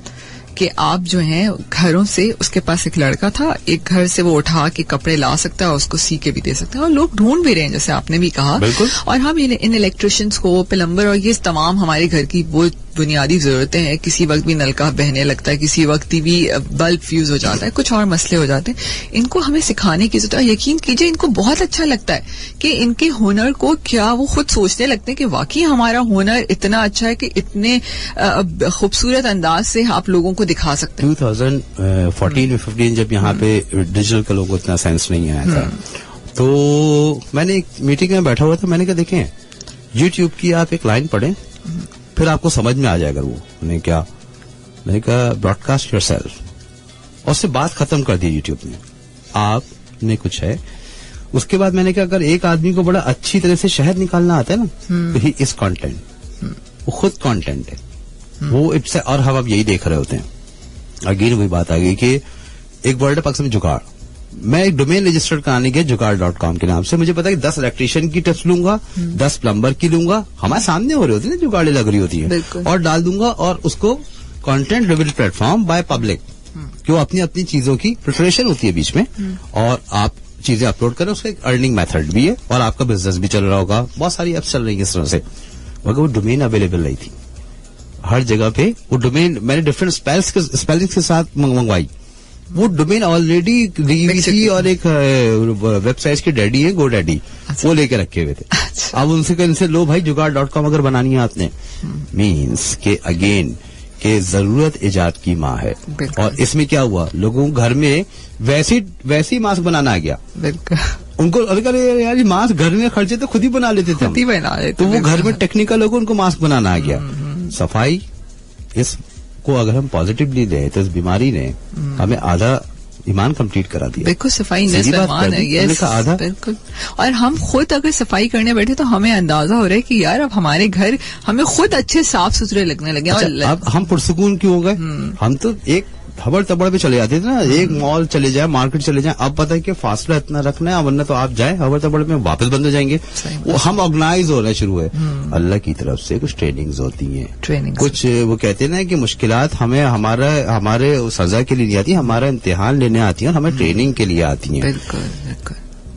कि आप जो हैं घरों से, उसके पास एक लड़का था, एक घर से वो उठा के कपड़े ला सकता है, उसको सी के भी दे सकता है, और लोग ढूंढ भी रहे हैं जैसे आपने भी कहा। और हम इन इलेक्ट्रिशियंस को, प्लम्बर और ये तमाम हमारे घर की वो बुनियादी जरूरतें हैं, किसी वक्त भी नलका बहने लगता है, किसी वक्त भी बल्ब फ्यूज हो जाता है, कुछ और मसले हो जाते हैं, इनको हमें सिखाने की जरूरत है। यकीन कीजिए इनको बहुत अच्छा लगता है कि इनके हुनर को क्या वो खुद सोचने लगते हैं कि वाकई हमारा हुनर इतना अच्छा है कि इतने खूबसूरत अंदाज से आप लोगों को दिखा सकते हैं। 2014-15 जब यहाँ पे डिजिटल का लोगों को इतना सेंस नहीं आया था, तो मैंने एक मीटिंग में बैठा हुआ था, मैंने कहा देखें यूट्यूब की आप एक लाइन पढ़ें फिर आपको समझ में आ जाएगा वो। मैंने कहा ब्रॉडकास्ट योरसेल्फ, और उससे बात खत्म कर दी यूट्यूब ने, आपने कुछ है। उसके बाद मैंने कहा अगर एक आदमी को बड़ा अच्छी तरह से शहद निकालना आता है ना तो ही इज कंटेंट, वो खुद कंटेंट है वो इट्स। और हम अब यही देख रहे होते हैं, अगेन वही बात आ गई कि एक वर्ल्ड पक्ष में जुगाड़, मैं एक डोमेन रजिस्टर्ड कराने गया जुगाड़.com के नाम से, मुझे पता है कि 10 इलेक्ट्रिशियन की टिप्स लूंगा, 10 प्लम्बर की लूंगा, हमारे सामने हो रही होती है ना, जुगाड़े लग रही होती है, और डाल दूंगा, और उसको content driven platform by public, क्यों अपनी अपनी चीजों की प्रिपरेशन होती है बीच में, और आप चीजें अपलोड करें, उसका एक अर्निंग मेथड भी है, और आपका बिजनेस भी चल रहा होगा, बहुत सारी एप्स चल रही है इस तरह से। मगर वो डोमेन अवेलेबल नहीं थी हर जगह पे, वो डोमेन मैंने डिफरेंट स्पेलिंग के साथ मंगवाई, वो डोमेन ऑलरेडी दी हुई थी, और एक वेबसाइट के डैडी है गो डैडी, वो लेके रखे हुए थे। अब उनसे इनसे लो भाई जुगाड़.com अगर बनानी है आपने, मीन्स के अगेन के जरूरत इजाद की माँ है। और इसमें क्या हुआ, लोगों घर में वैसी मास्क बनाना आ गया, उनको अगर यार मास्क घर में खर्चे तो खुद ही बना लेते थे, तो वो घर में टेक्निकल लोगों उनको मास्क बनाना आ गया। सफाई इसको अगर हम पॉजिटिवली लें तो इस बीमारी ने हमें आधा ईमान कंप्लीट करा दिया। बिल्कुल, सफाई ईमान है, यस आधा बिल्कुल। और हम खुद अगर सफाई करने बैठे तो हमें अंदाजा हो रहा है कि यार अब हमारे घर हमें खुद अच्छे साफ सुथरे लगने लगे। अच्छा, अब हम पुरसुकून क्यों हो गए, हम तो एक हबड़ तबड़ पे चले जाते थे ना, एक मॉल चले जाए, मार्केट चले जाए, अब पता है कि फासला इतना रखना है, वरना तो आप जाए हबड़ तबड़ में वापस बंद हो जाएंगे। वो हम ऑर्गेनाइज होना शुरू है अल्लाह की तरफ से, कुछ ट्रेनिंग्स होती हैं, कुछ वो कहते हैं ना कि मुश्किलात हमें हमारे सजा के लिए नहीं आती, हमारा इम्तिहान लेने आती है, और हमें ट्रेनिंग के लिए आती है।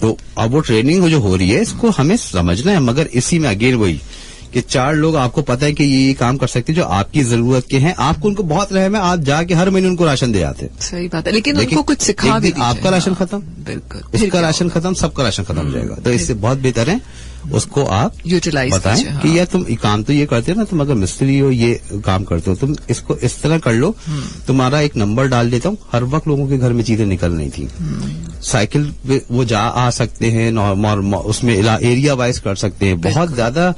तो अब वो ट्रेनिंग जो हो रही है इसको हमें समझना है, मगर इसी में अगेन वही कि 4 लोग आपको पता है कि ये काम कर सकते हैं जो आपकी जरूरत के हैं, आपको उनको बहुत रहम है, आप जाके हर महीने उनको राशन दे आते हैं। सही बात है, लेकिन उनको कुछ सिखा भी आपका राशन खत्म, बिल्कुल उसका राशन खत्म, सबका राशन खत्म हो जाएगा। तो इससे बहुत बेहतर है उसको आप यूटिलाइज बताएं कि यार तुम काम तो ये करते हो ना, तुम अगर मिस्त्री हो, ये काम करते हो, तुम इसको इस तरह कर लो, तुम्हारा एक नंबर डाल देता हूँ। हर वक्त लोगों के घर में चीजें निकल रही थी, साइकिल पे वो जा आ सकते हैं, उसमें एरिया वाइज कर सकते हैं। बहुत ज्यादा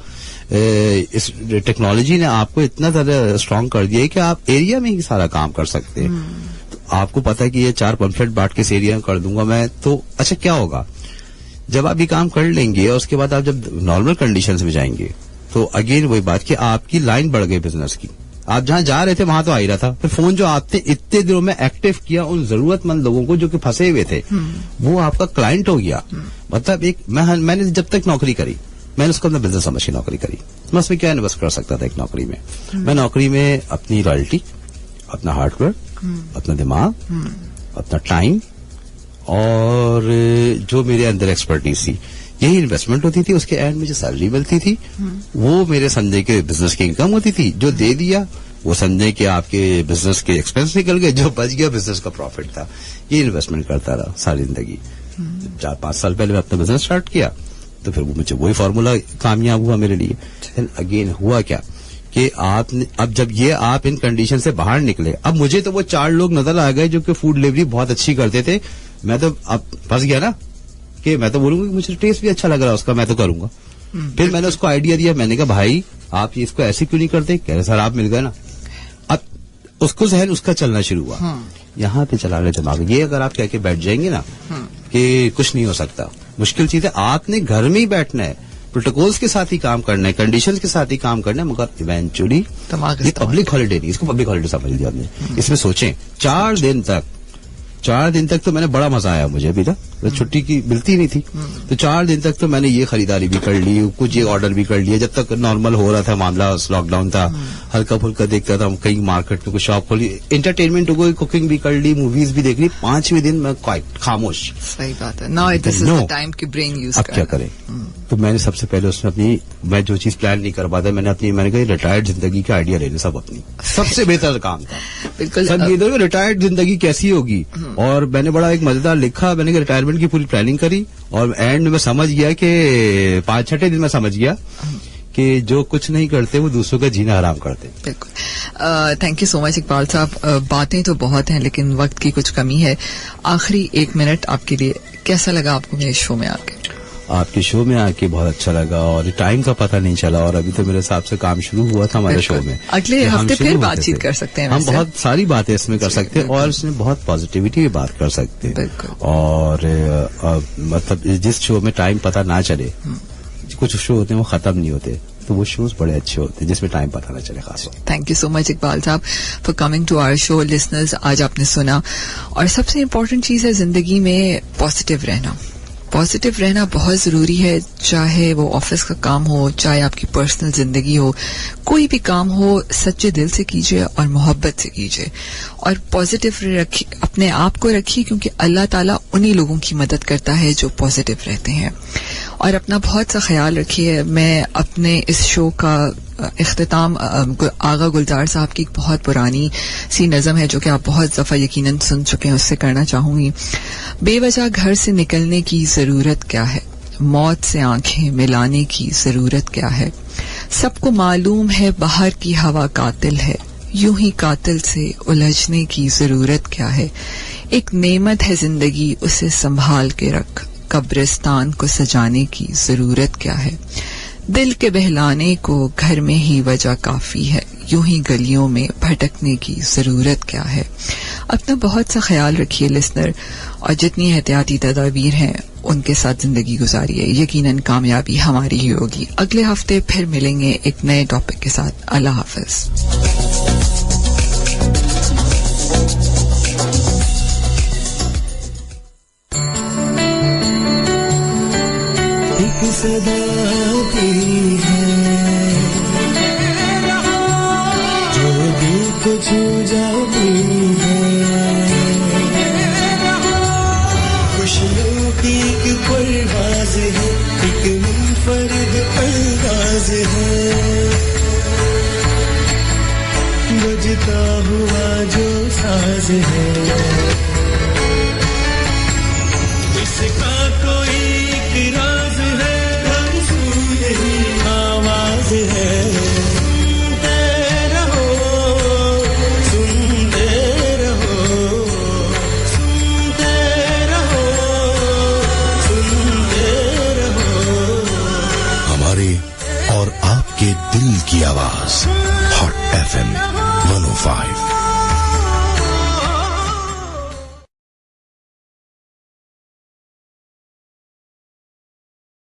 इस टेक्नोलॉजी ने आपको इतना ज्यादा स्ट्रांग कर दिया है कि आप एरिया में ही सारा काम कर सकते हैं। तो आपको पता है कि ये 4 पंफलेट बांट के इस एरिया में कर दूंगा मैं, तो अच्छा क्या होगा जब आप ये काम कर लेंगे, और उसके बाद आप जब नॉर्मल कंडीशंस में जाएंगे तो अगेन वही बात कि आपकी लाइन बढ़ गई बिजनेस की, आप जहां जा रहे थे वहां तो आ ही रहा था। फिर फोन जो आपने इतने दिनों में एक्टिव किया उन जरूरतमंद लोगों को जो कि फंसे हुए थे, वो आपका क्लाइंट हो गया। मतलब एक मैंने जब तक नौकरी करी, मैंने उसको अपना बिजनेस समझ के नौकरी करी। मैं उसमें क्या इन्वेस्ट कर सकता था एक नौकरी में, मैं नौकरी में अपनी रॉयल्टी, अपना हार्डवेयर, अपना दिमाग, अपना टाइम, और जो मेरे अंदर एक्सपर्टीज थी, यही इन्वेस्टमेंट होती थी। उसके एंड में जो सैलरी मिलती थी वो मेरे संजय के बिजनेस की इनकम होती थी। जो दे दिया वो संजय के आपके बिजनेस के एक्सपेंस निकल गए, जो बच गया बिजनेस का प्रॉफिट था। ये इन्वेस्टमेंट करता रहा सारी जिंदगी। 4-5 साल पहले मैं अपना बिजनेस स्टार्ट किया तो फिर वो मुझे वही फॉर्मूला कामयाब हुआ मेरे लिए। अगेन हुआ क्या कि आपने अब जब ये आप इन कंडीशन से बाहर निकले, अब मुझे तो वो 4 लोग नजर आ गए जो कि फूड डिलीवरी बहुत अच्छी करते थे, मैं तो अब फंस गया ना कि मैं तो बोलूंगा कि मुझे टेस्ट भी अच्छा लग रहा है उसका, मैं तो करूंगा। फिर मैंने उसको आइडिया दिया, मैंने कहा भाई आप ये इसको ऐसे क्यों नहीं करते, कह रहे सर आप मिल गए ना। अब उसको जहन उसका चलना शुरू हुआ, यहाँ पे चला रहे दिमाग, ये अगर आप कह के बैठ जाएंगे ना कि कुछ नहीं हो सकता, मुश्किल चीज है। आपने घर में ही बैठना है, प्रोटोकॉल्स के साथ ही काम करना है, कंडीशंस के साथ ही काम करना है, मगर इवेंचुअली ये पब्लिक हॉलिडे नहीं, इसको पब्लिक हॉलिडे समझ लिया आपने। इसमें सोचें 4 दिन तक तो मैंने बड़ा मजा आया मुझे अभी तक, छुट्टी की मिलती नहीं थी, तो 4 दिन तक तो मैंने ये खरीदारी भी कर ली, कुछ ये ऑर्डर भी कर लिया, जब तक नॉर्मल हो रहा था मामला, लॉकडाउन था, हल्का फुल्का देखता था, कहीं मार्केट में कुछ शॉप खोली, एंटरटेनमेंट हो गई, कुकिंग भी कर ली, मूवीज भी देख ली। 5वें दिन मैं क्वाइट खामोश। सही बात है। Now this is the time कि ब्रेन यूज अब क्या करें। तो मैंने सबसे पहले उसमें अपनी, मैं जो चीज प्लान नहीं कर पाता, मैंने कहा रिटायर्ड जिंदगी का आइडिया लेने, सब अपनी सबसे बेहतर काम था। बिल्कुल सब ये देखो रिटायर्ड जिंदगी कैसी होगी, और मैंने बड़ा एक मजेदार लिखा, मैंने रिटायरमेंट की पूरी प्लानिंग करी, और एंड में समझ गया कि 5-6 दिन में समझ गया कि जो कुछ नहीं करते वो दूसरों का जीना हराम करते। बिल्कुल। Thank you so much Iqbal साहब। बातें तो बहुत हैं लेकिन वक्त की कुछ कमी है। आखिरी 1 मिनट आपके लिए, कैसा लगा आपको मेरे शो में आके? आपके शो में आके बहुत अच्छा लगा, और टाइम का पता नहीं चला, और अभी तो मेरे हिसाब से काम शुरू हुआ था हमारे शो में। अगले हफ्ते फिर बातचीत कर सकते हैं, हम बहुत सारी बातें इसमें कर सकते हैं, और इसमें बहुत पॉजिटिविटी की बात कर सकते हैं। और मतलब जिस शो में टाइम पता ना चले, कुछ शो होते हैं वो खत्म नहीं होते, तो वो शोज बड़े अच्छे होते हैं जिसमें टाइम पता ना चले खास। Thank you so much Iqbal साहब for coming to our show. Listeners, आज आपने सुना, और सबसे इम्पोर्टेंट चीज है जिंदगी में पॉजिटिव रहना। पॉजिटिव रहना बहुत जरूरी है, चाहे वो ऑफिस का काम हो, चाहे आपकी पर्सनल जिंदगी हो, कोई भी काम हो, सच्चे दिल से कीजिए और मोहब्बत से कीजिए, और पॉजिटिव रखिए, अपने आप को रखिए, क्योंकि अल्लाह ताला उन्हीं लोगों की मदद करता है जो पॉजिटिव रहते हैं। और अपना बहुत सा ख्याल रखिए। मैं अपने इस शो का इख्तिताम आगा गुलजार साहब की एक बहुत पुरानी सी नज़म है जो कि आप बहुत दफ़ा यकीनन सुन चुके हैं, उससे करना चाहूंगी। बेवजह घर से निकलने की जरूरत क्या है, मौत से आंखें मिलाने की जरूरत क्या है, सबको मालूम है बाहर की हवा कातिल है, यूं ही कातिल से उलझने की जरूरत क्या है, एक नेमत है जिंदगी उसे संभाल के रख, कब्रिस्तान को सजाने की जरूरत क्या है, दिल के बहलाने को घर में ही वजह काफी है, यूं ही गलियों में भटकने की जरूरत क्या है। अपना बहुत सा ख्याल रखिए लिसनर, और जितनी एहतियाती तदाबीर हैं उनके साथ जिंदगी गुजारिए, यकीनन कामयाबी हमारी ही होगी। अगले हफ्ते फिर मिलेंगे एक नए टॉपिक के साथ। अल्लाह हाफिज। सदा तेरी है जो दिल को छू जाती है, खुशियों की एक परवाज़ है, एक मुनफरिद अंदाज़ है, बजता हुआ जो साज है, इसका कोई एक राज है, आवाज है, सुनते रहो, सुनते रहो, सुनते रहो, सुनते रहो। हमारे और आपके दिल की आवाज हॉट FM 105